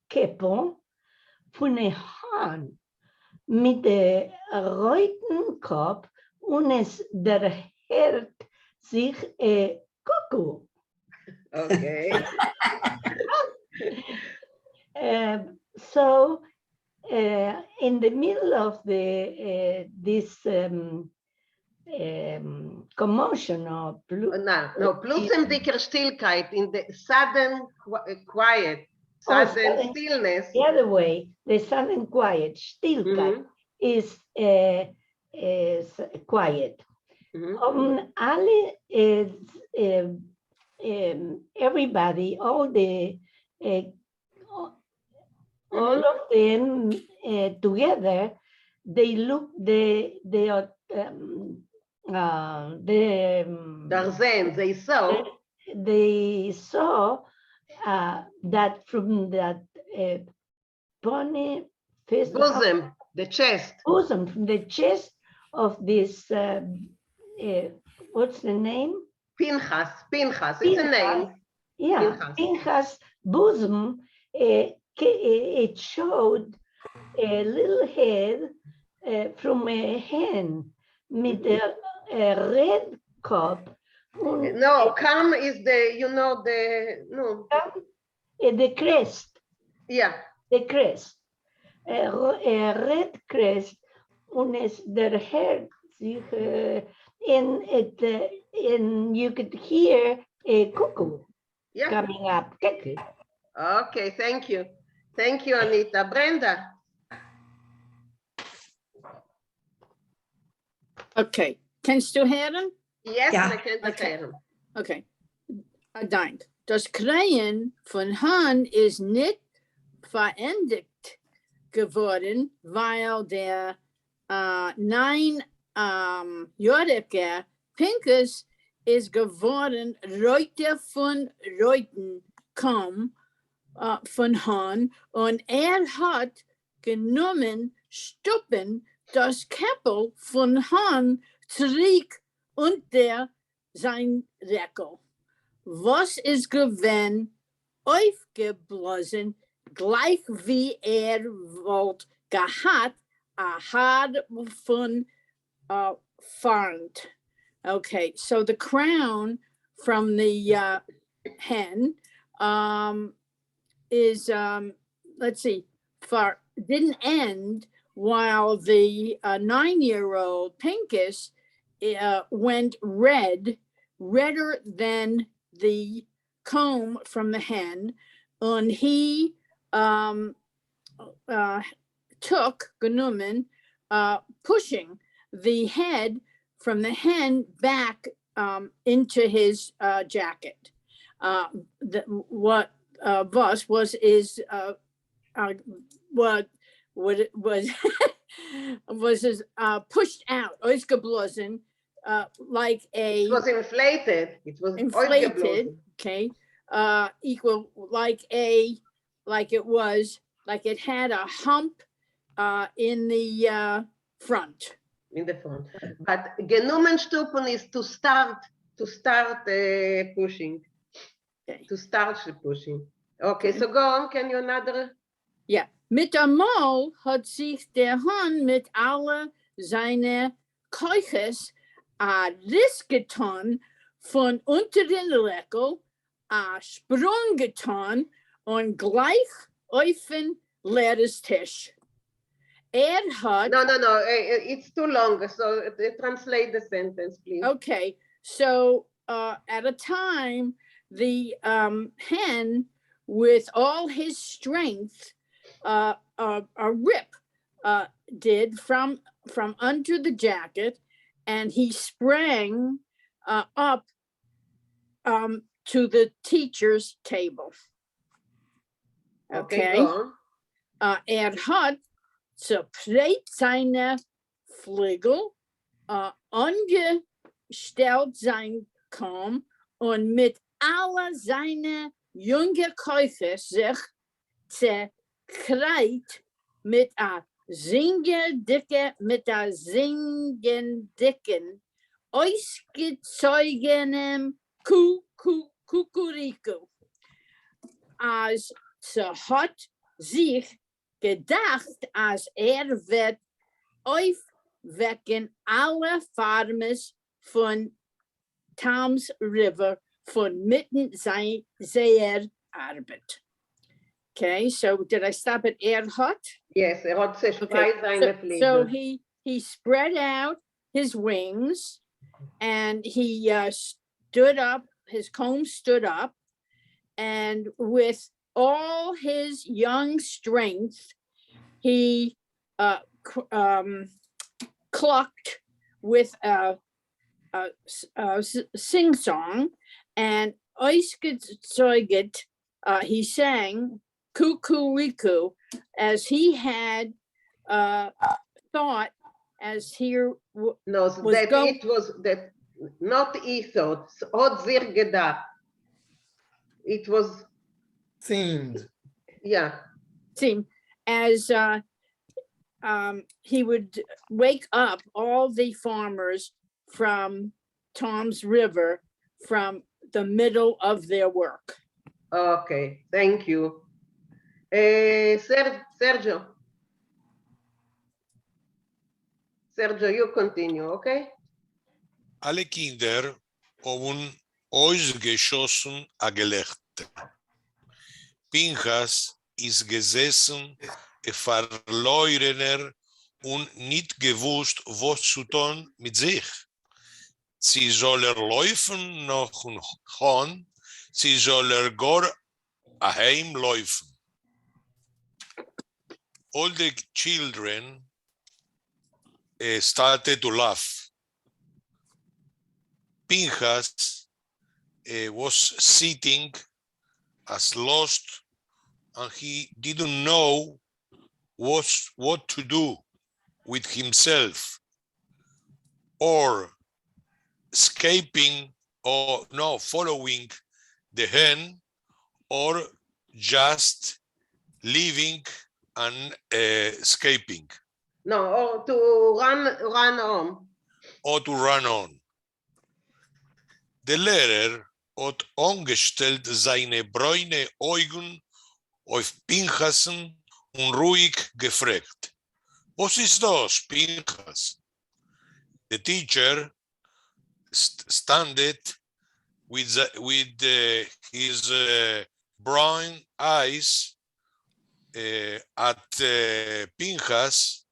S22: Keppel von der Hand mit dem roten Kopf und es der Herd sich Kuckuck.
S1: Okay.
S22: So in the middle of the this commotion or
S1: Plutzem dicker Stillkeit, in the sudden quiet, sudden stillness.
S22: The other way, the sudden quiet, Stillkeit is quiet. Alle everybody, all of them together, they look they saw that from that bosom,
S1: the chest,
S22: bosom, from the chest of this what's the name?
S1: Pinchas, it's a name.
S22: Yeah, Pinchas bosom. It showed a little head from a hen with a red cup.
S1: No, Kam is the,
S22: the crest.
S1: Yeah.
S22: The crest. A red crest, and their hair, and you could hear a cuckoo coming up.
S1: Okay, thank you. Thank you, Anita. Brenda.
S3: Okay, kannst du hören?
S1: Yes, I can hören.
S3: Okay, dank. Das Krähen von Hahn ist nicht verendigt geworden, weil der 9-jährige Pinkus ist geworden, Reuter von Reuten kam von Hahn und hat genommen Stuppen das Käppel von Hahn zurück unter sein Deckel. Was ist gewesen aufgeblasen, gleich wie wollt gehabt, a Haar von Farnt. Okay, so the crown from the hen is, let's see, didn't end while the 9-year-old Pinkus went redder than the comb from the hen, and he took genommen, pushing the head from the hen back into his jacket. What was is what it was was pushed out, ausgeblasen, like a.
S1: It was inflated. It was
S3: inflated. Okay, equal like it had a hump in the front.
S1: In the front, but genommen stupen is to start pushing. Okay. To start pushing. Okay, so go on. Can you another?
S3: Yeah. Mit einmal hat sich der Hahn mit alle seine Keuches a Riss getan von unter den Leckel, a Sprung getan und gleich auf den leeres Tisch. Hat...
S1: No, it's too long, so translate the sentence, please.
S3: Okay, so at a time, the hen, with all his strength, a rip did from from under the jacket, and he sprang up to the teacher's table.
S1: Okay,
S3: Okay.
S1: go on.
S3: Hat zerbreit seine Flügel angestellt sein Kamm und mit aller seine junge Käufe sich zerkreit mit a singendicken, ausgezeugenem Kukuriku. Als ze hat sich gedacht, als wird aufwecken alle Farmers von Tom's River von mitten seiner Arbeit. Okay, so did I stop at hat?
S1: Yes, hat zerspreizt seine Flügel.
S3: So he spread out his wings and he stood up, his comb stood up, and with all his young strength, he clucked with a sing-song, and ausgezeuget, he sang Kukuriku as he had thought as he was
S1: that
S3: going.
S1: it was that not he thought, hat sich gedacht. It was
S6: themed.
S1: Yeah.
S3: Seemed as he would wake up all the farmers from Tom's River from the middle of their work.
S1: Okay, thank you. Sergio. Sergio, you continue, okay?
S20: Alle Kinder haben ausgeschossen a Gelächter. Pinchas ist gesessen, verlorener und nicht gewusst, was zu tun mit sich. Sie soll laufen noch ein Horn, sie soll gar heim laufen. All the children started to laugh. Pinchas was sitting as lost, and he didn't know what to do with himself, or escaping, or no, following the hen, or just leaving and escaping.
S1: No, or to run on.
S20: Or to run on. Der Lehrer hat angestellt seine bräune Augen auf Pinchasen und ruhig gefragt: Was ist das, Pinchas? The teacher standed with his brown eyes at Pinchas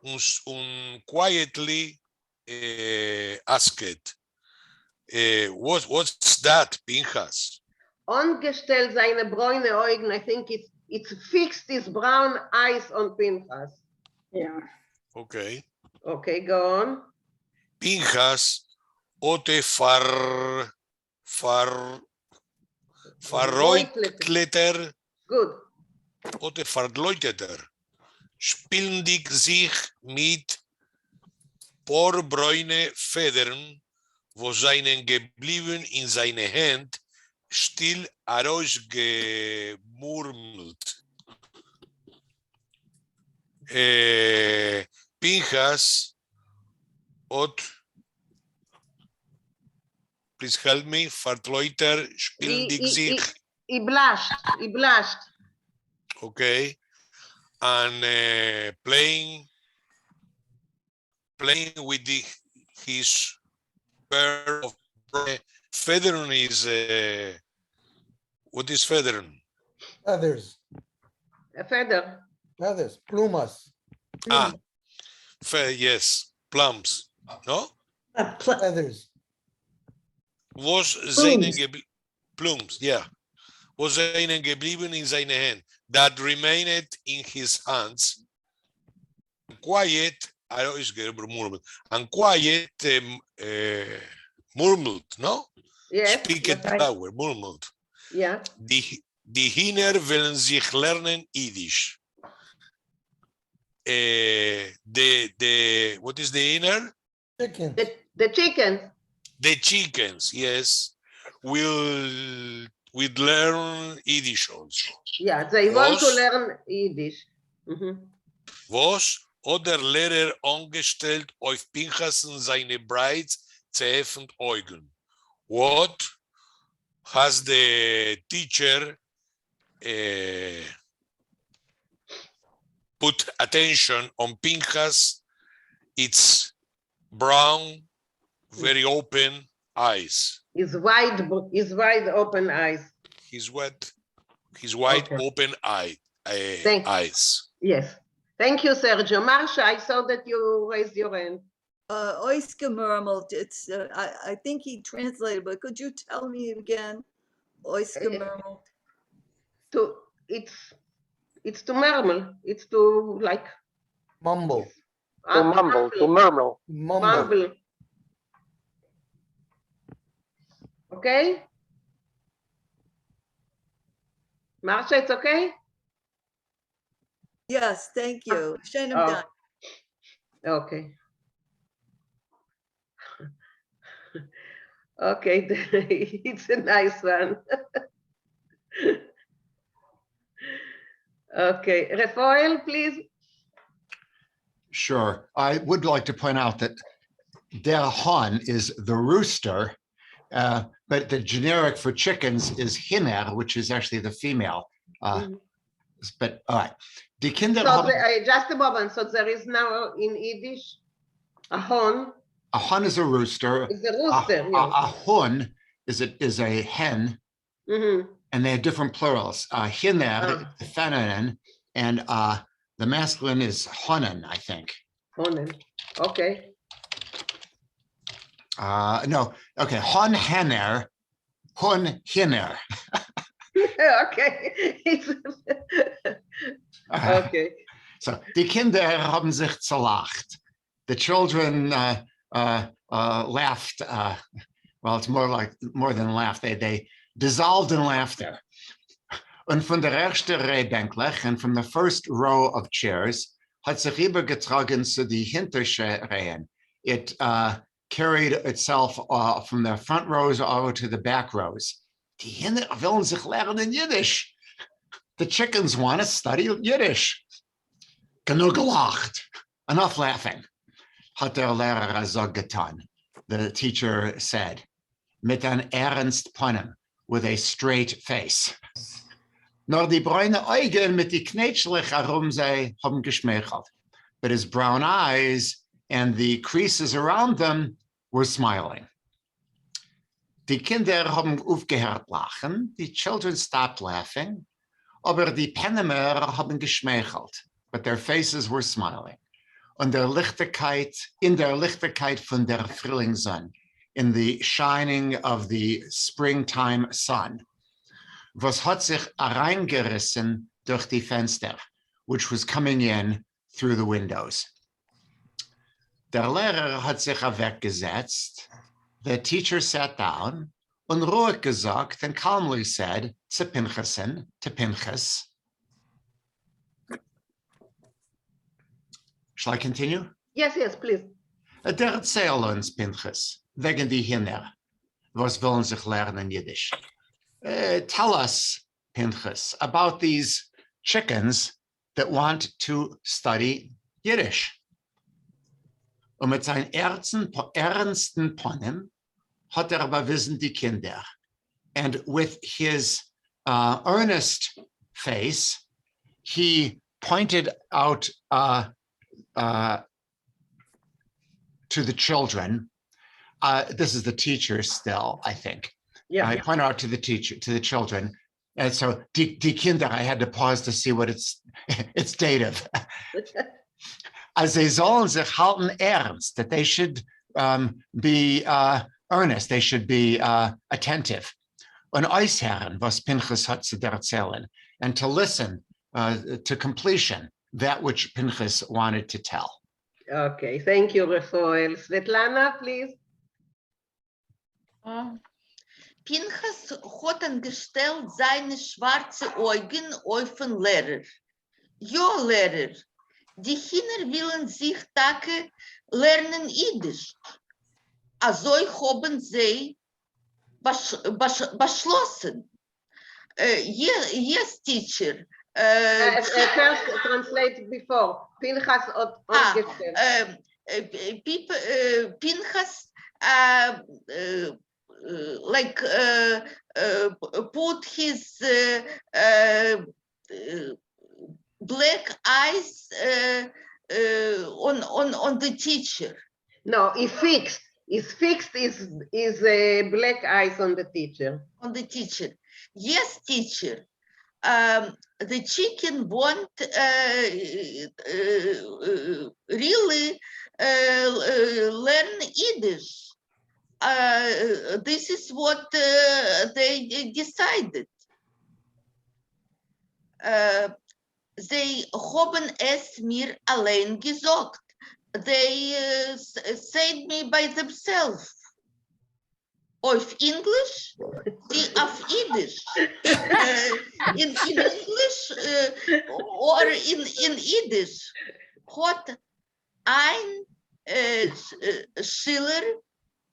S20: and quietly asked, what's that, Pinchas?
S1: Angestellt seine braune Augen, I think it's fixed his brown eyes on Pinchas.
S3: Yeah.
S20: Okay.
S1: Okay, go on.
S20: Pinchas hatte verreuchteter.
S1: Good.
S20: Hatte verleuchteter. Spielendig sich mit paar bräune Federn, wo seinen geblieben in seine Hand, still herausgemurmelt. Pinchas hat, please help me, verleuchter, spielendig sich.
S1: He blushed.
S20: Okay. And playing with his pair of feathering is what is feathering?
S6: Feathers.
S1: A feather.
S6: Feathers. Plumas.
S20: Yes, plums. No?
S6: Feathers.
S20: Was seinen plums, yeah. Was seinen geblieben in seine Hand, that remained in his hands. Quiet murmelt. And quiet murmelt, no?
S1: Yes.
S20: Speak it
S1: right.
S20: lower, murmelt.
S1: Yeah.
S20: Die Hiner willen sich lernen Yiddish. What is the inner?
S6: Chicken.
S1: The chickens.
S20: The chickens, yes, will learn Yiddish also.
S1: Yeah, they want to
S20: Was?
S1: learn Yiddish. Mhm.
S20: Was oder Lehrer angestellt auf Pinchas und seine Bride zu helfen Eugen? What has the teacher put attention on Pinchas? Its brown, very open eyes.
S1: His wide open eyes.
S20: His wide open eyes.
S1: Yes. Thank you, Sergio. Marsha, I saw that you raised your hand.
S11: Oisgemurmelt, it's, I think he translated, but could you tell me again? Oisgemurmelt.
S1: It's to murmur. It's to like
S6: Mumble.
S1: to mumble.
S4: To murmur.
S1: Mumble. Okay? Marsha, it's okay?
S11: Yes, thank you. Schönen
S1: Oh.
S11: Dank.
S1: Okay. Okay, it's a nice one. Okay, Rafael, please.
S19: Sure. I would like to point out that der Hahn is the rooster, but the generic for chickens is Hiner, which is actually the female. But all right. Die Kinder
S1: So
S19: haben,
S1: just a moment. So there is now in Yiddish a hon.
S19: a Hahn is a rooster.
S1: Is a rooster.
S19: A Hun is a hen, and they have different plurals. Hiner, the feminine, and the masculine is Honen, I think.
S1: Honen. Okay.
S19: No, okay, Hon Henner, Hun Hiner.
S1: Okay. It's okay.
S19: So, die Kinder haben sich zerlacht. The children laughed. Well, it's more than laugh. They dissolved in laughter. Und von der ersten Rehbänklich, and from the first row of chairs, hat sich übergetragen zu die hinterste Reihen. It carried itself from the front rows over to the back rows. Die Kinder wollen sich lernen Yiddish. The chickens want to study Yiddish. Genug gelacht. Enough laughing. Hat der Lehrer so getan. The teacher said, mit an ernst Ponem, with a straight face. Nur die braune Augen mit die knetschlich herum sei haben geschmeichelt. But his brown eyes and the creases around them were smiling. Die Kinder haben aufgehört lachen. The children stopped laughing. Aber die Pennemer haben geschmeichelt. But their faces were smiling. Und in der Lichtigkeit von der Frühlingssonne, in the shining of the springtime sun, was hat sich hereingerissen durch die Fenster, which was coming in through the windows. Der Lehrer hat sich weggesetzt. The teacher sat down und ruhig gesagt and calmly said to Pinchas. Shall I continue?
S1: Yes, please.
S19: Der erzähl uns, Pinchas, wegen die Kinder, was wollen sich lernen Yiddish. Tell us, Pinchas, about these chickens that want to study Yiddish. Und mit seinen ernsten Ponem hat bewiesen die Kinder. And with his earnest face, he pointed out to the children. This is the teacher still, I think.
S1: Yeah.
S19: I point out to the children. And so die Kinder, I had to pause to see what its dative. As they sollen sich halten ernst, that they should be earnest, they should be attentive. Und ausherren, was Pinchas hat zu erzählen, and to listen to completion, that which Pinchas wanted to tell.
S1: Okay, thank you, Rafael. Svetlana, please.
S4: Pinchas hat gestellt seine schwarze Augen auf den Lehrer. Ja, Lehrer, die Kinder willen sich Tage lernen Yiddish. Also haben sie beschlossen. Yes, teacher.
S1: First, translate before. Pinchas gestellt.
S4: Pinchas like put his black eyes on the teacher.
S1: No, he fixed. Is fixed is black eyes on the teacher.
S4: On the teacher. Yes, teacher. The chicken want really learn Yiddish. This is what they decided. They haben es mir allein gesagt. They said me by themselves. Auf English, auf Yiddish. In English or in Yiddish. Hat ein Schiller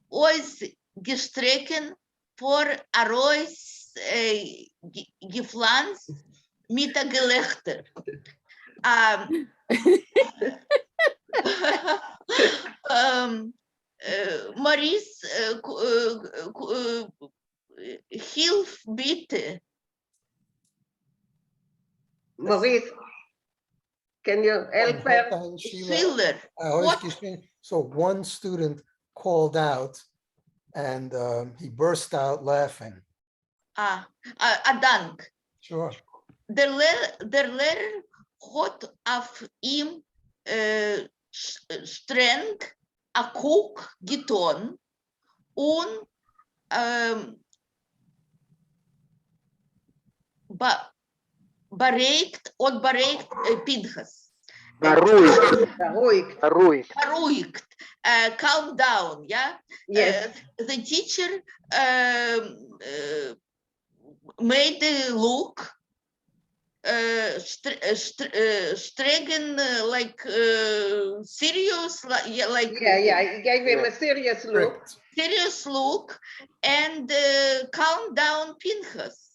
S4: uns gestrecken vor Arois gepflanzt mit der Gelächter. Maurice, hilf bitte.
S1: Maurice, can you help her?
S4: Schiller.
S6: So one student called out and he burst out laughing.
S4: Dank.
S6: Sure.
S4: Der Lehrer hat auf ihm streng a Cook getan und beruhigt Pinchas. Beruhigt. Calm down, yeah?
S1: Yes.
S4: The teacher made a look stregen like serious, like
S1: he gave him a serious look,
S4: and calm down Pinchas.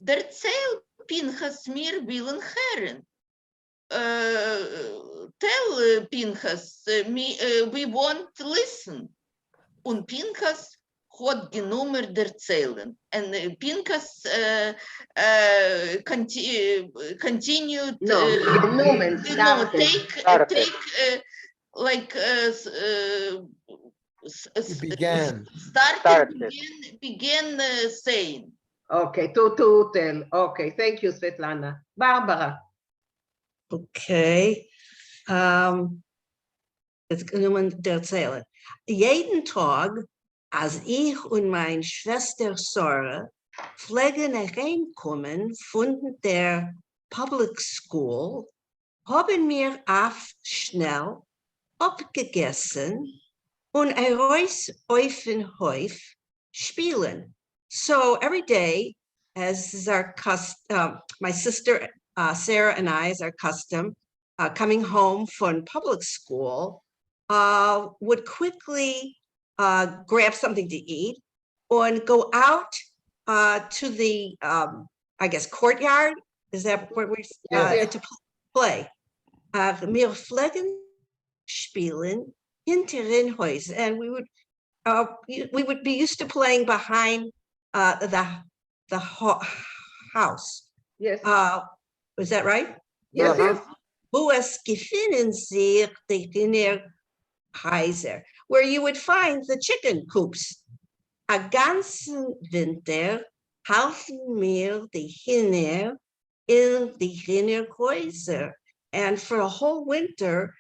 S4: Der Zeil Pinchas mir willen hören. Tell Pinchas, we want to listen. Und Pinchas hat genommen erzählen. And Pinchas continued began saying.
S1: Okay, to tell. Okay, thank you, Svetlana. Barbara.
S18: Okay. Jetzt genommen erzählen. Jeden Tag, als ich und meine Schwester Sarah pflegen hereinkommen von der Public School, haben wir auf schnell abgegessen und heraus auf den Hof spielen. So every day, as is our custom, my sister Sarah and I, as our custom, coming home from public school, would quickly grab something to eat and go out to the, I guess, courtyard. Is that where we to play? Wir pflegen spielen hinter den Häusern, and we would be used to playing behind the house.
S1: Yes.
S18: Was that right?
S1: Yes. Yes.
S18: Wo es gefinden sich die Kinderhäuser, where you would find the chicken coops. A ganzen Winter halten mir die Kinder in die Kinderhäuser. And for a whole winter,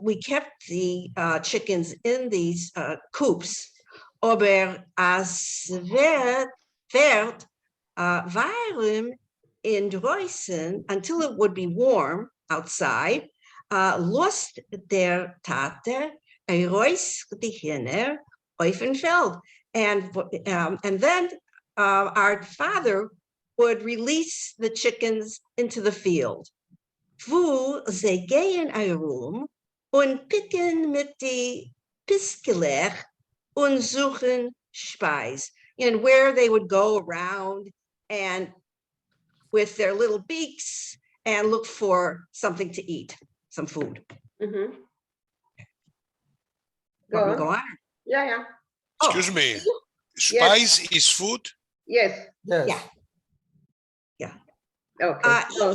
S18: we kept the chickens in these coops. Aber es wird warm in draußen until it would be warm outside. lost der Tate Reus die Kinder auf ein Feld. And then our father would release the chickens into the field. Wo sie gehen herum und picken mit die Piskeler und suchen Speis. And where they would go around and with their little beaks and look for something to eat, some food.
S1: Mhm.
S18: Want me to go on?
S1: Yeah.
S20: Excuse me. Spice is food?
S1: Yes.
S18: Yeah.
S1: Okay.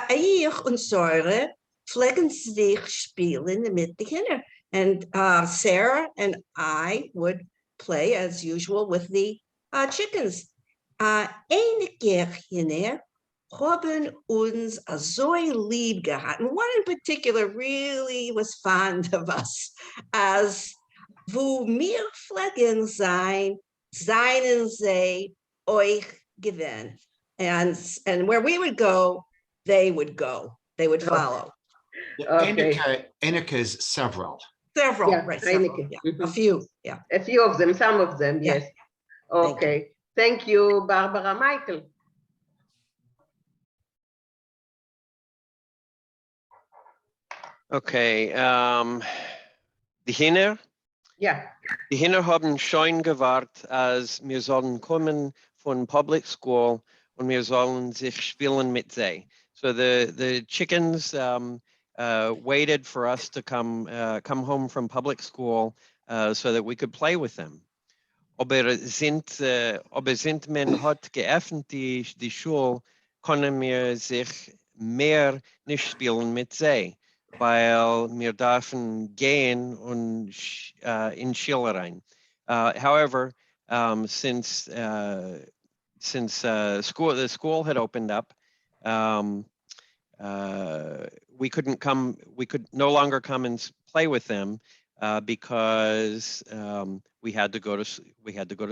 S18: Ich und Säure pflegen sich spielen mit den Kindern. And Sarah and I would play as usual with the chickens. Einige Kinder haben uns so lieb gehabt. And one in particular really was fond of us. As wo wir pflegen sein, seien sie euch gewinn. And where we would go, they would follow.
S19: Einige is several.
S18: Several,
S1: Yeah,
S18: right? Several,
S1: Heineken.
S18: yeah. A few, yeah.
S1: A few of them, some of them,
S18: Yeah.
S1: yes. Okay. Thank you, Barbara. Michael.
S12: Okay, die Kinder?
S1: Ja.
S12: Die Kinder haben schon gewartet, als wir sollen kommen von Public School und wir sollen sich spielen mit sie. So the chickens waited for us to come home from public school so that we could play with them. Aber sind man hat geöffnet die Schule, können wir sich mehr nicht spielen mit sie, weil wir dürfen gehen und in Schule rein. However, since the school had opened up, we could no longer come and play with them because we had to go to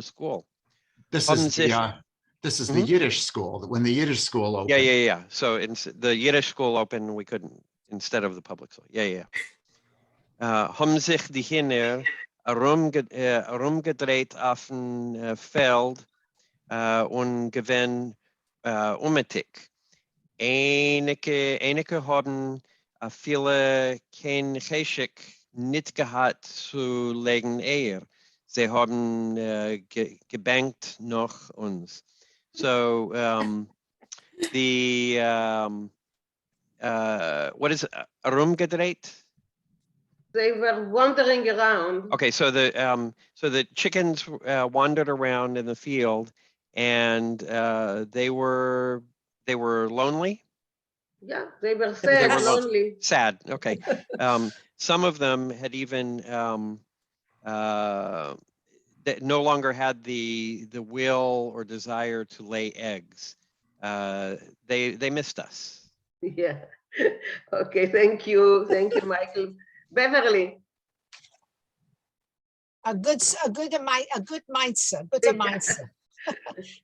S12: school.
S19: This is the Yiddish school. When the Yiddish school opened.
S12: Yeah. So the Yiddish school opened, we couldn't instead of the public school. Yeah. Haben sich die Kinder herumgedreht auf dem Feld und gewinnen umgetickt. Einige haben viele kein Geschick nicht gehabt zu legen Eier. Sie haben gebankt noch uns. So what is herumgedreht?
S1: They were wandering around.
S12: Okay, so the chickens wandered around in the field, and they were lonely.
S1: Yeah, they were sad, lonely.
S12: Sad. Okay. Some of them had even that no longer had the will or desire to lay eggs. They missed us.
S1: Yeah. Okay. Thank you, Michael. Beverly.
S7: A good mindset.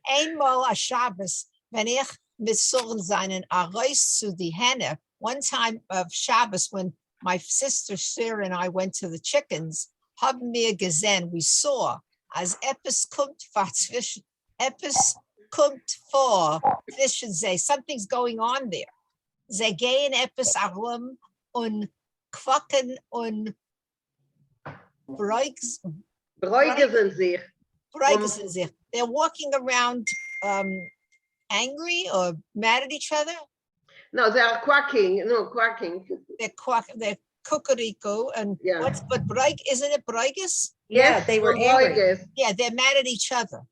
S7: Einmal a Shabbos, wenn ich mit Sohn seinen Areis zu die Henne. One time of Shabbos, when my sister Sarah and I went to the chickens, haben wir gesehen, we saw, as etwas kommt vor zwischen sie. Something's going on there. Sie gehen etwas herum und quacken und
S1: Bräugen sich.
S7: They're walking around angry or mad at each other.
S1: No, they are quacking.
S7: They're cuckoo and but isn't it Bruiges?
S18: Yeah, they were angry.
S7: Yeah, they're mad at each other.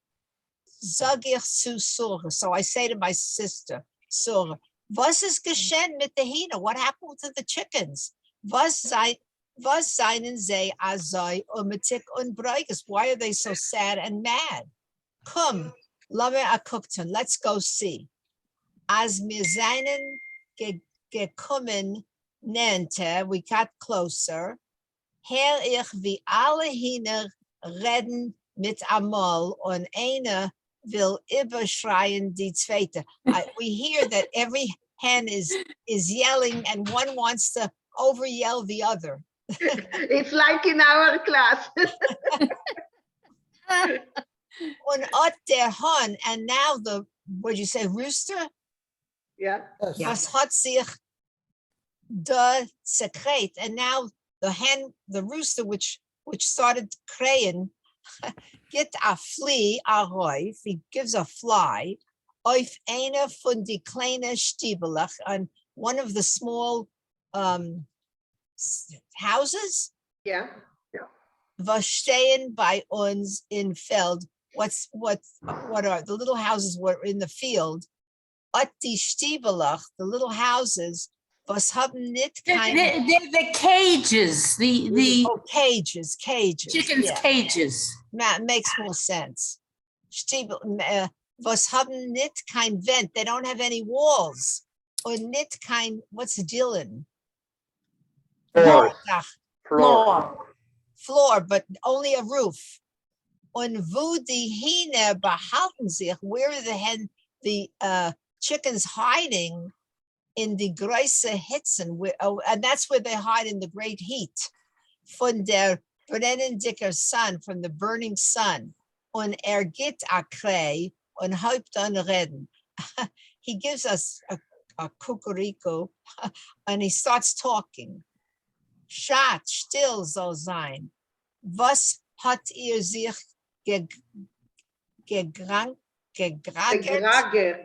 S7: Sag ich zu Sora. So I say to my sister, Sora, was ist geschehen mit den Hühnern? What happened to the chickens? Was seien sie also umgetickt und Bruiges? Why are they so sad and mad? Komm, lass a gucken. Let's go see. As wir seinen gekommen nannte, we got closer. Hör ich, wie alle Hühner reden mit einmal und einer will überschreien die zweite. We hear that hen is yelling and one wants to over yell the other.
S1: It's like in our class.
S7: Und ot der Hahn, and now the, what'd you say, rooster?
S1: Yeah.
S7: Was hat sich the secret, and now the hen, the rooster, which started craying, get a flea a roif, he gives a fly, auf eine von die kleine Stiebelach, on one of the small houses.
S1: Yeah.
S7: Was stehen bei uns in Feld. What are the little houses were in the field? At die Stiebelach, the little houses, was haben nicht kein...
S16: The cages, the
S7: oh, cages.
S16: chickens'
S7: yeah.
S16: cages.
S7: Makes more sense. Stiebel, was haben nicht kein vent, they don't have any walls. Und nicht kein, what's Dylan? Floor, but only a roof. Und wo die Hähne behalten sich, where are the chickens hiding in the große Hitzen, and that's where they hide in the great heat. Von der brennendicker sun, from the burning sun. Und geht a Krähe und haupt an reden. He gives us a cucurico and he starts talking. Schat, still soll sein. Was hat ihr sich gegragert?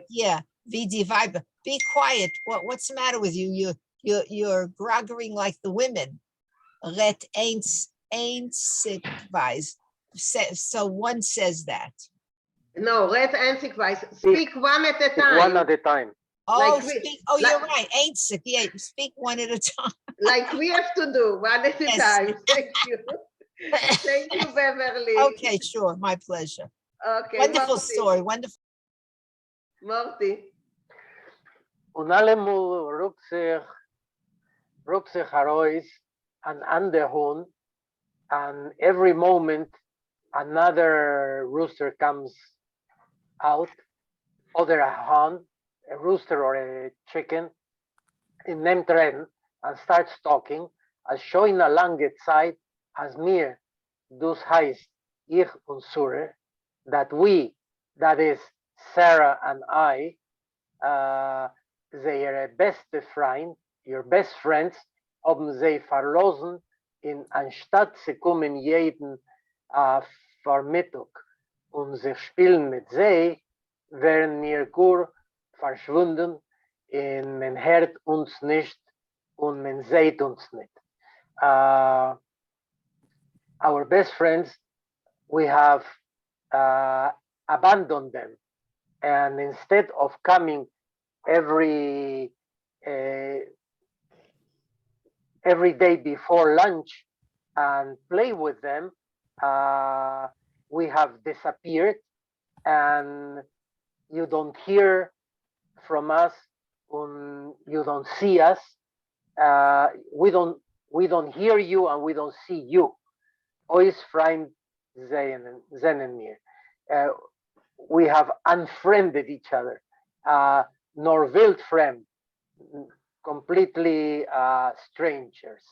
S7: Yeah, wie die Weiber. Be quiet. What's the matter with you? You're groggering like the women. Ret einzig weiß. So one says that.
S1: No, ret einzig weiß. Speak one at a time.
S2: One at a time.
S7: Oh,
S1: Like
S7: you're right. Einzig. Yeah, speak one at a time.
S1: Like we have to do, one at a time. Thank you. Thank you, Beverly.
S7: Okay, sure. My pleasure.
S1: Okay.
S7: Wonderful
S1: Morty.
S7: story. Wonderful.
S1: Morty.
S2: Und allemal rupt sich heraus an anderer, and every moment another rooster comes out, other a rooster or a chicken, in name trend, and starts talking, as showing a lange Zeit, as mir, dus heißt, ich und Sure, that we, that is Sarah and I, their beste Freund, your best friends, haben sie verlassen, anstatt sie kommen jeden Vormittag und sie spielen mit sie, wären wir gut verschwunden, und man hört uns nicht und man sieht uns nicht. Our best friends, we have abandoned them, and instead of coming every day before lunch and play with them, we have disappeared, and you don't hear from us, and you don't see us. We don't hear you, and we don't see you. Ois Freund seinen mir. We have unfriended each other. Nor wildfremd, completely strangers.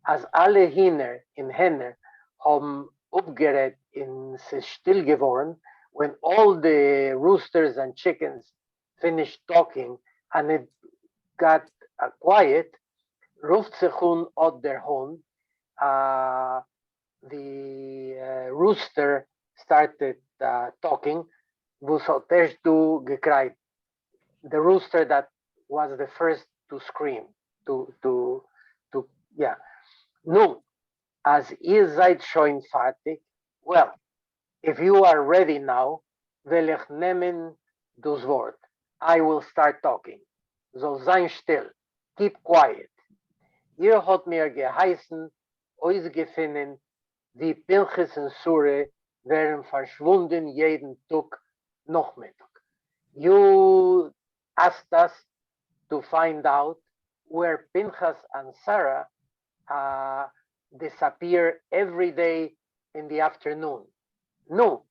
S2: As alle Hühner in Henner haben aufgeregt in sich still geworden, when all the roosters and chickens finished talking and it got quiet, ruft sich od der Hund. The rooster started talking. Was hat du gekriegt? The rooster that was the first to scream, yeah. Nun, as ihr seid schon fertig, well, if you are ready now, will ich nehmen das Wort. I will start talking. So sein still, keep quiet. Ihr hat mir geheißen, euch gefunden, die Pinchas und Sure wären verschwunden jeden Tag Nachmittag. You asked us to find out where Pinchas and Sarah disappear every day in the afternoon. Nu,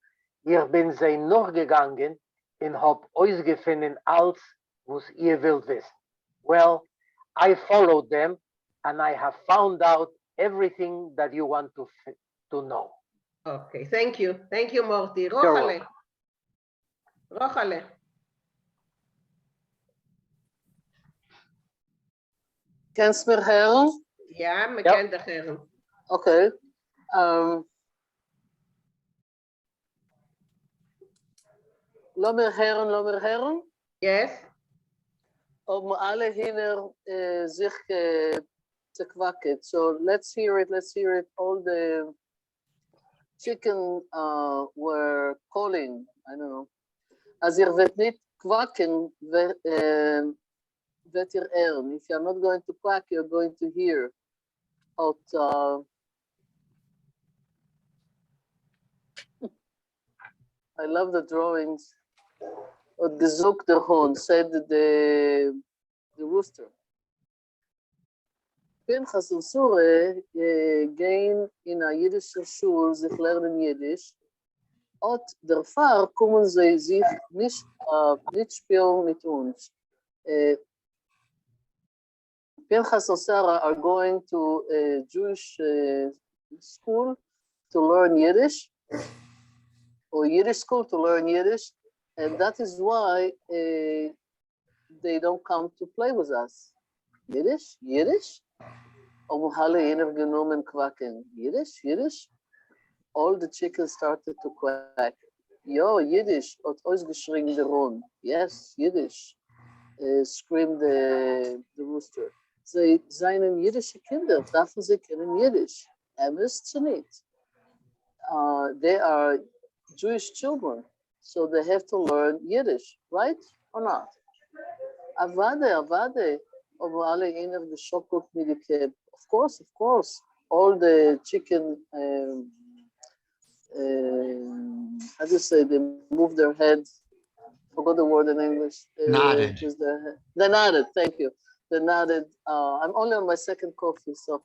S2: ich bin sie noch gegangen und hab euch gefunden als was ihr wilt wissen. Well, I followed them and I have found out everything that you want to know.
S1: Okay, thank you. Thank you, Morty.
S2: You're
S1: Rochale.
S2: welcome.
S1: Rochale.
S5: Kannst du mir hören?
S1: Ja, wir kennen dich hören.
S5: Okay. Lass mir hören.
S1: Yes.
S5: Om alle hinner zich te kwakken. So let's hear it. All the chicken were calling. I don't know. Als ihr wird nicht kwakken, wird ihr hören. If you're not going to quack, you're going to hear. I love the drawings. Und gesucht der Hund, said the rooster. Pinchas und Sure gehen in a jiddische Schule, sich lernen Jiddisch. Und der Fall kommen sie sich nicht spielen mit uns. Pinchas and Sarah are going to a Jewish school to learn Yiddish, or Yiddish school to learn Yiddish, and that is why they don't come to play with us. Yiddish? Alle inner genommen quacken. Yiddish? All the chickens started to quack. Yo, Yiddish, hat ausgeschrien der Hund. Yes, Yiddish, screamed the rooster. Sie seien jüdische Kinder, dürfen sie kennen Yiddish. Müsst sie nicht. They are Jewish children, so they have to learn Yiddish, right or not? Avade, aber alle inner geschockt mit dem Keb. Of course. All the chicken, how do you say, they move their heads. Forgot the word in English.
S19: Nodded.
S5: They nodded, thank you. They nodded. I'm only on my second coffee, so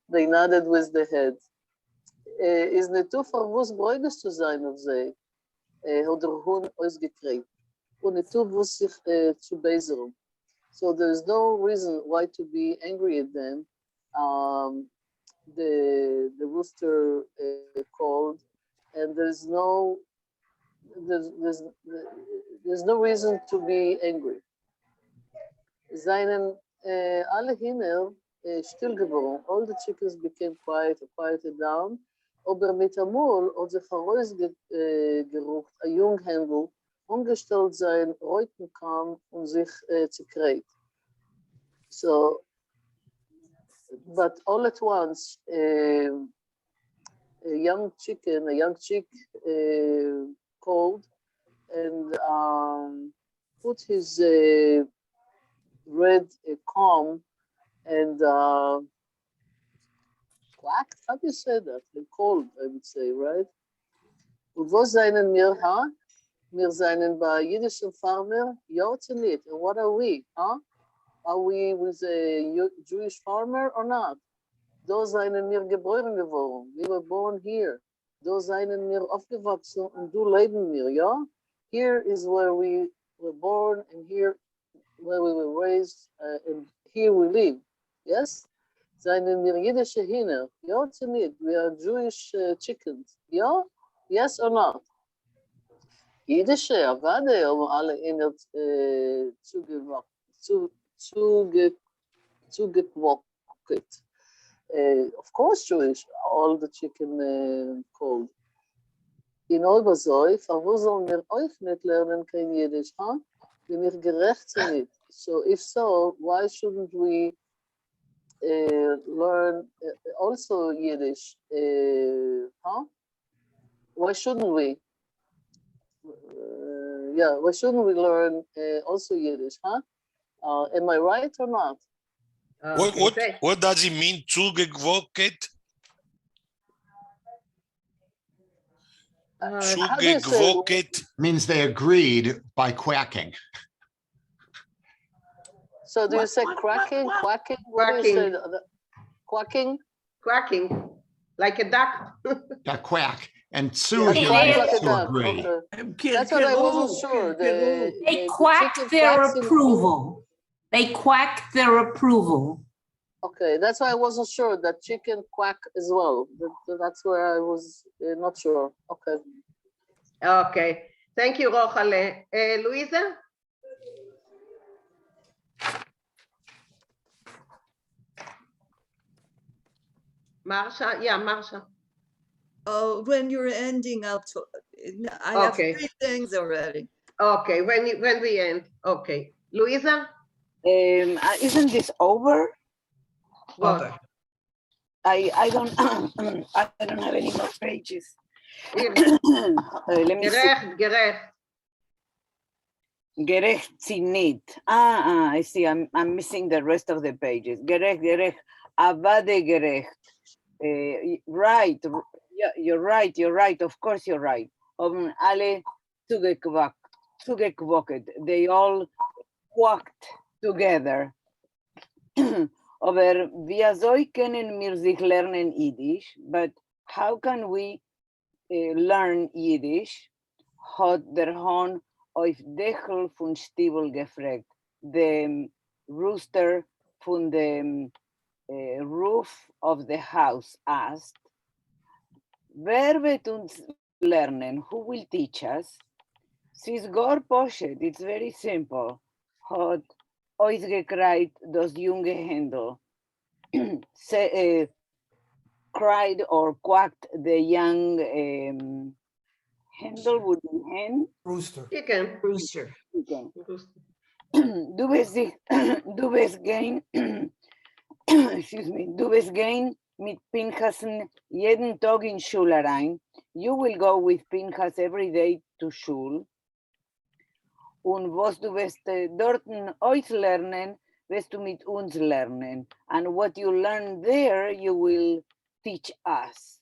S5: they nodded with the head. Is nicht zu verwusst, bräuchst zu sein auf sie, hat der Hund ausgekriegt. Und nicht zu wusst sich zu bessern. So there's no reason why to be angry at them. The rooster called, and there's no reason to be angry. Seinen alle Himmel still geworden. All the chickens became quieted down. Aber mit Amol hat sich herausgerucht, ein Junghändel, umgestellt sein Reutenkam und sich zerkriegt. So, but all at once, a young chick called and put his red comb and quacked. How do you say that? Called, I would say, right? Und wo seien wir, huh? Wir seien bei jüdischen Farmer, ja oder nicht? And what are we, huh? Are we with a Jewish farmer or not? Da seien wir geboren geworden. We were born here. Da seien wir aufgewachsen und du leben wir, ja? Here is where we were born and here where we were raised and here we live. Yes? Seien wir jüdische Hühner, ja oder nicht? We are Jewish chickens, ja? Yes or not? Jüdische, Avade, haben alle Hühner zugequockt. Of course Jewish, all the chicken called. In Oberzoi, warum sollen wir euch nicht lernen kein Jiddisch, huh? Wenn wir gerecht sind nicht. So if so, why shouldn't we learn also Yiddish, huh? Why shouldn't we? Why shouldn't we learn also Yiddish, huh? Am I right or not?
S20: What does it mean, zugewockt? Zugewockt
S19: means they agreed by quacking.
S5: So do you say quacking? What do you say? Quacking?
S1: Quacking, like a duck.
S19: Yeah, quack. And Sue
S5: Yes,
S19: here
S5: quack
S19: needs
S5: like a
S19: to
S5: duck.
S19: agree.
S5: Okay. That's what I wasn't sure.
S16: They
S5: The
S16: quack
S5: chicken
S16: their
S5: quacks in-
S16: approval. They quack their approval.
S5: Okay, that's why I wasn't sure that chicken quack as well. That's where I was not sure. Okay.
S1: Okay. Thank you, Rochale. Luisa? Marsha? Yeah, Marsha.
S11: Oh, when you're ending, I have
S1: Okay.
S11: 3 things already.
S1: Okay, when we end. Okay. Luisa?
S14: Isn't this over?
S1: What?
S14: Over. I don't I don't have any more pages. Let me see.
S1: Gerecht.
S14: Gerechtinit. I see. I'm missing the rest of the pages. Gerech. Avade gerecht. Right. Yeah, you're right. You're right. Of course, you're right. Alle zugequacket. They all quacked together. Aber wir soll können wir sich lernen Yiddish, but how can we learn Yiddish? Hat der Hahn auf Deckel von Stiebel gefragt. The rooster von the roof of the house asked, wer wird uns lernen? Who will teach us? Sie ist gar poshet, it's very simple. Hat ausgekreit das junge Händel. Cried or quacked the young Händel would be hen.
S6: Rooster.
S1: Chicken.
S18: Rooster.
S14: Chicken. Du wirst gehen, excuse me, du wirst gehen mit Pinchasen jeden Tag in Schule rein. You will go with Pinchas every day to Schule. Und was du wirst dort euch lernen, wirst du mit uns lernen. And what you learn there, you will teach us.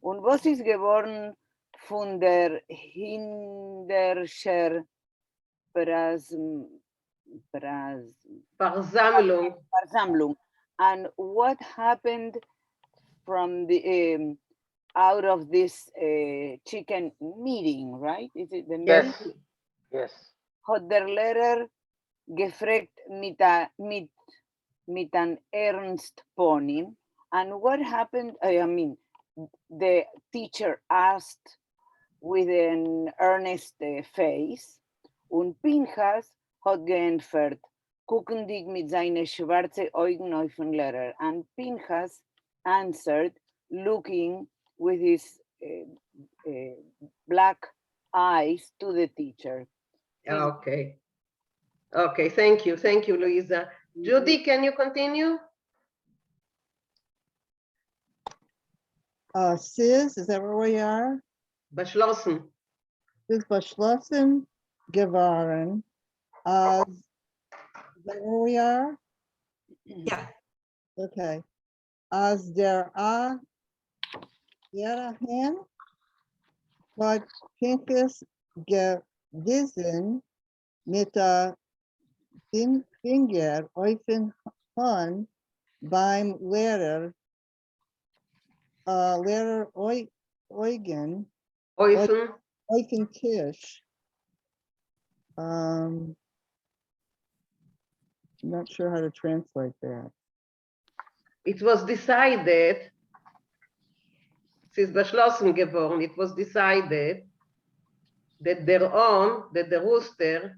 S14: Und was ist geworden von der Hinderscher Versammlung? And what happened from the out of this chicken meeting, right? Is it the meeting?
S2: Yes. Yes.
S14: Hat der Lehrer gefragt mit an ernst Pony. And what happened? I mean, the teacher asked with an earnest face. Und Pinchas hat geantwortet, guckendig mit seinen schwarzen Augen auf den Lehrer. And Pinchas answered, looking with his black eyes to the teacher.
S1: Okay. Okay, thank you, Luisa. Judy, can you continue?
S21: Sis, is that where we are?
S1: Beschlossen.
S21: Sis beschlossen geworden. Is that where we are?
S18: Yeah.
S21: Okay. As der Hen, what Pinchas gewissen mit der Finger auf den Hahn beim Lehrer Eugen Tisch. Not sure how to translate that.
S1: It was decided, es ist beschlossen geworden, it was decided that the rooster,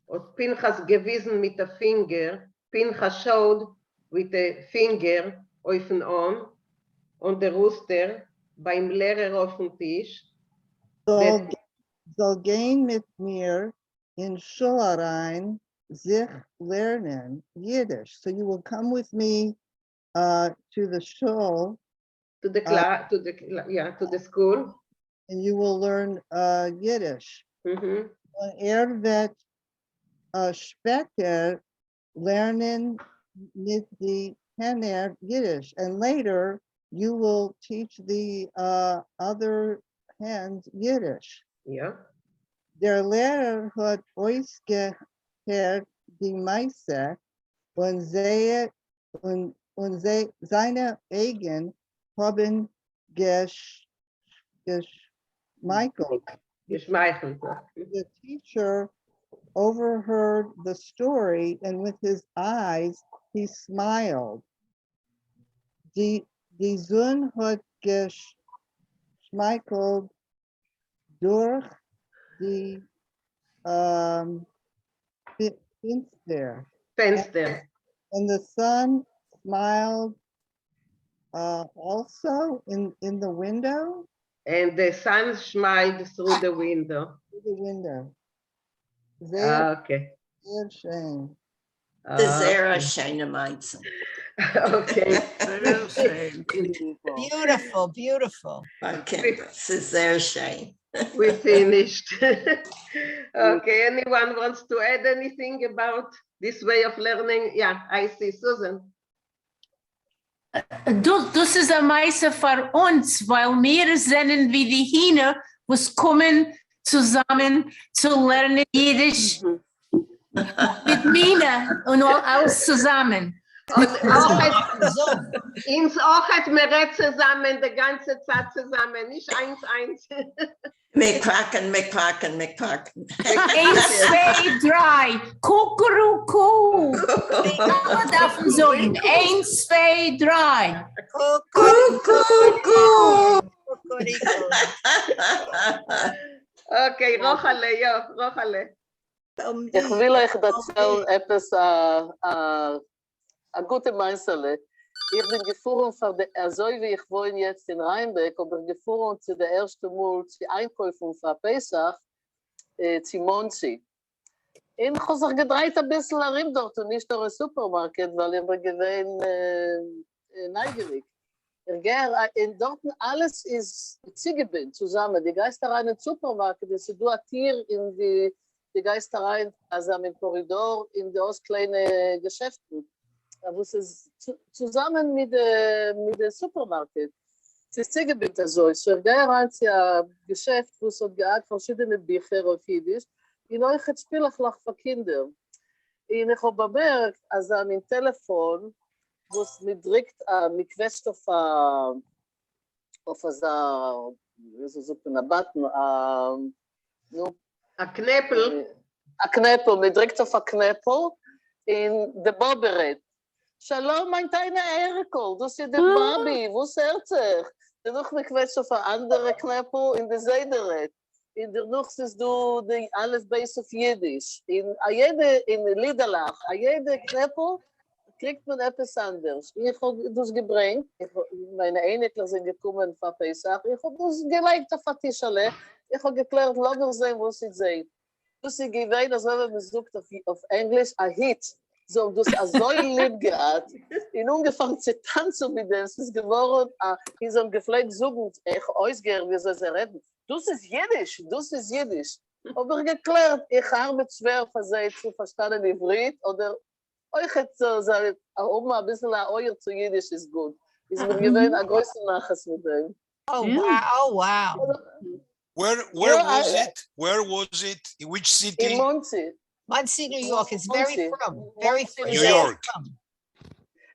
S1: or Pinchas gewiesen mit der Finger, Pinchas showed with the finger auf den on the rooster beim Lehrer auf dem Tisch.
S21: Soll gehen mit mir in Schule rein, sich lernen Yiddish. So you will come with me to the shul,
S1: to the class, to the school,
S21: and you will learn Yiddish.
S1: Mm-hmm.
S21: Wird später lernen mit die Kinder Yiddish, and later you will teach the other hands Yiddish.
S1: Yeah.
S21: Der Lehrer hat ausgehört die Meise und seine Eigen haben Michael.
S1: Geschmeichelt.
S21: The teacher overheard the story, and with his eyes, he smiled. Die Sonne hat geschmeichelt durch die Fenster. And the sun smiled also in the window?
S1: And the sun smiled through the window.
S21: Through the window.
S1: Okay.
S21: Sehr schön.
S4: Sehr schöne Meinung.
S1: Okay.
S7: Beautiful, beautiful.
S4: Okay, sehr schön.
S1: We finished. Okay, anyone wants to add anything about this way of learning? Yeah, I see Susan.
S16: Das ist ein Meister für uns, weil wir sind wie die Hine, was kommen zusammen zu lernen Jiddisch mit mir und alles zusammen.
S1: Ins auch hat wir zusammen, die ganze Zeit zusammen, nicht 1-1.
S4: Wir quacken.
S16: 1, 2, 3, Kuckuruku. Alle davon sagen 1, 2, 3.
S1: Okay, Rochale, ja, Rochale.
S5: Ich will euch erzählen etwas, ein gutes Meisterle. Ich bin gefahren, so wie ich wohne jetzt in Rheinbeck, aber gefahren zu der ersten Mal zur Einkäufung von Pesach, zu Monzi. Und ich habe sich gedreht ein bisschen herum dort und nicht durch den Supermarkt, weil ich bin gewesen neugierig. Dort alles ist zugebunden zusammen. Die Geistereien im Supermarkt, das ist ein Tier in die Geistereien, also im Korridor, in die kleinen Geschäften. Aber es ist zusammen mit dem Supermarkt. Es ist zugebunden so. Ich gehe rein zu einem Geschäft, wo es hat verschiedene Bücher auf Jiddisch. Und euch hat Spielach für Kinder. Und ich habe bemerkt, also am Telefon, wo es mit drückt, mit quetscht auf ein Button,
S1: ein Knäppel.
S5: Ein Knäppel, mit drückt auf ein Knäppel in der Boberet. Shalom, mein kleiner Erkel, du bist der Babi, wo ist sich? Du noch mit quetscht auf ein anderer Knäppel in der Seideret. In der Nucht ist du alles Beis auf Jiddisch. In Liederlach, a jede Knäppel kriegt man etwas anderes. Ich habe das gebringt, meine Einigler sind gekommen von Pesach, ich habe das gelegt auf der Tischale, ich habe geklärt, lass uns sehen, was sie sehen. Das ist gewesen, als wenn man sucht auf Englisch, a Hit. So, du hast so lieb gehabt, in angefangen zu tanzen mit dem, es ist geworden, in so einem gepflegt suchen, ich ausgehe, wie soll sie reden. Das ist Jiddisch. Aber geklärt, ich habe schwer versucht zu verstehen Ivrit, oder euch hat so gesagt, auch ein bisschen euer zu Jiddisch ist gut. Ist mir gewesen, ein größer Nachricht mit dem.
S7: Oh, wow.
S20: Where was it? Where was it? In which city?
S5: In Monty.
S7: Muncie, New York. It's very from. Very from.
S20: New York.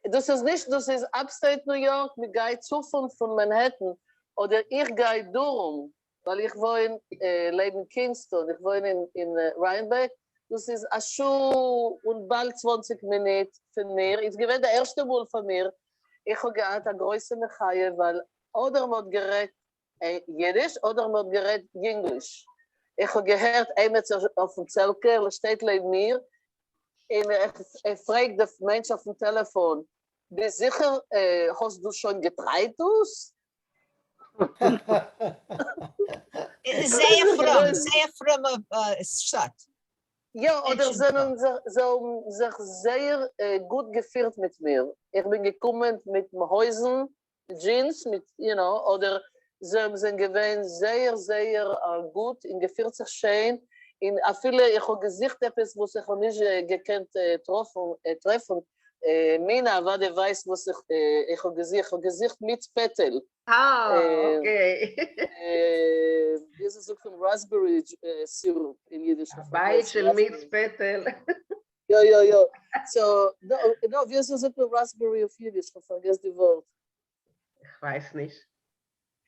S5: Das ist Upstate New York, mit Guy Zuffen von Manhattan. Oder ich gehe durch, weil ich wohne in Kingston, ich wohne in Rhinebeck. Das ist ein Schuh und bald 20 Minuten von mir. Es gewinnt der erste Mal von mir. Ich habe gehabt eine große Mechaie, weil oder man gerät Jiddisch oder man gerät Englisch. Ich habe gehört, einmal auf dem Zelker, steht neben mir, und fragt der Mensch auf dem Telefon, bist du sicher, hast du schon getreut?
S7: Sehr from a Stadt.
S5: Ja, oder sie haben sich sehr gut geführt mit mir. Ich bin gekommen mit Häusern, Jeans, oder sie sind gewesen sehr, sehr gut und gefühlt sich schön. Und viele, ich habe Gesicht etwas, was ich nicht gekannt treffen. Mina, was du weißt, was ich habe Gesicht mit Petel.
S1: Okay.
S5: Das ist so ein Raspberry Syrup in Jiddisch.
S1: Weichel mit Petel.
S5: Ja. So, no, wie ist das mit Raspberry auf Jiddisch? Ich vergesse die Wort.
S1: Ich weiß nicht.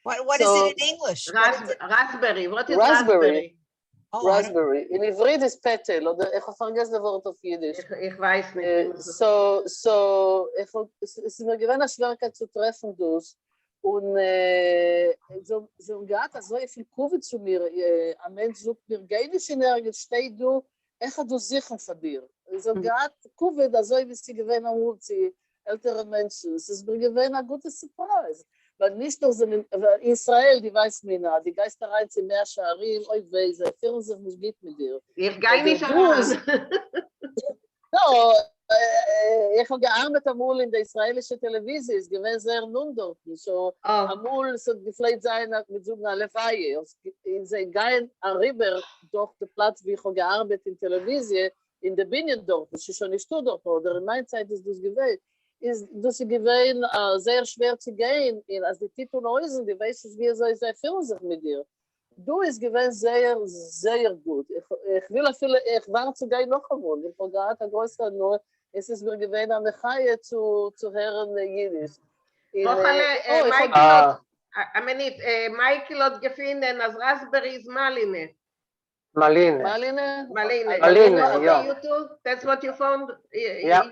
S7: What is it in English?
S1: Raspberry. What is
S5: raspberry.
S7: Oh, I don't-
S5: Raspberry. In Ivrit is petel. Oder ich vergesse das Wort auf Jiddisch.
S1: Ich weiß nicht.
S5: Es ist mir gewesen eine Schwierigkeit zu treffen, dus. Und so gehabt, so viel Covid zu mir. Ein Mensch sucht mir Geidisch nirgends, steht du, du sicher von dir. So gehabt, Covid, also wie sie gewesen am Multi, ältere Menschen. Es ist mir gewesen eine gute Surprise. Weil nicht nur in Israel, die weiß mir nicht, die Geisterei sind mehr Scharim, oi weise, führen sich nicht gut mit dir.
S1: Ich gehe nicht an.
S5: No, ich habe gearbeitet einmal in der israelischen Televisie, es gewesen sehr nun dort. So, einmal so gefällt sein mit so einer Lefeie. Sie gehen rüber durch den Platz, wie ich habe gearbeitet in Televisie, in der Binien dort, das ist schon nicht dort, oder in meiner Zeit ist das gewesen. Das ist gewesen sehr schwer zu gehen, als die Titelhäuser, die weiß nicht, wie sie fühlen sich mit dir. Du ist gewesen sehr, sehr gut. Ich will viele, ich war zu gehen noch einmal. Ich habe gerade größer nur, es ist mir gewesen eine Chaie zu hören Jiddisch.
S1: Michael hat gefunden, als Raspberry ist Maline.
S2: Maline.
S5: Maline?
S2: Maline, yeah.
S1: You too? That's what you found?
S2: Yeah.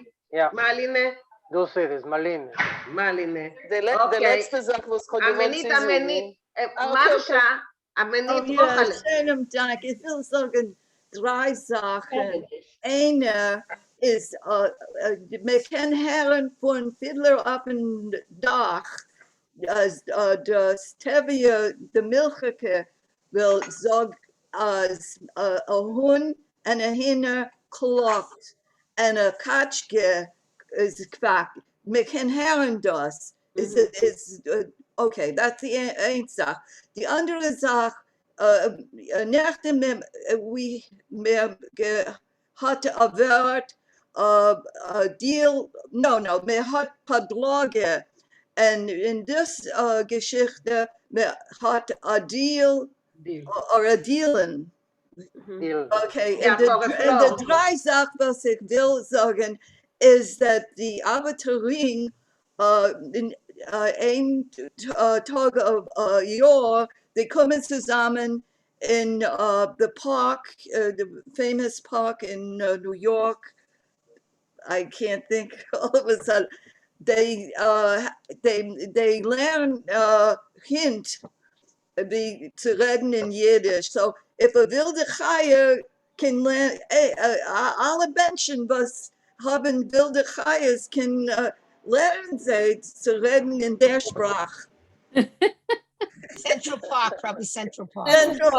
S1: Maline?
S2: Du siehst es, Maline.
S1: Maline.
S5: Die letzte Sache, was ich
S1: Amenit. Marsha, Amenit Rochale.
S11: Schönen Dank. Ich will sagen 3 Sachen. Eine ist, wir können hören von Fiddler auf dem Dach, das Tevye, der Milchike, will sagen, als ein Hund und eine Henne klopft und eine Katschke ist quackt. Wir können hören das. Okay, that's the eine Sache. Die andere Sache, nachdem wir hatten ein Wort, Deal, wir hatten ein paar Blogge, und in dieser Geschichte, wir hatten ein Deal, oder ein Dealen. Okay,
S1: Ja,
S11: und die 3 Sachen, was ich will sagen, ist, dass die Avatarieren ein Tag of Jahr, die kommen zusammen in the park, the famous park in New York. I can't think all of a sudden. They learn hint to reden in Yiddish. So if a wilde Chaya can learn, alle Menschen, was haben wilde Chayas, can lernen sie zu reden in der Sprache.
S7: Central Park, probably Central Park.
S11: Central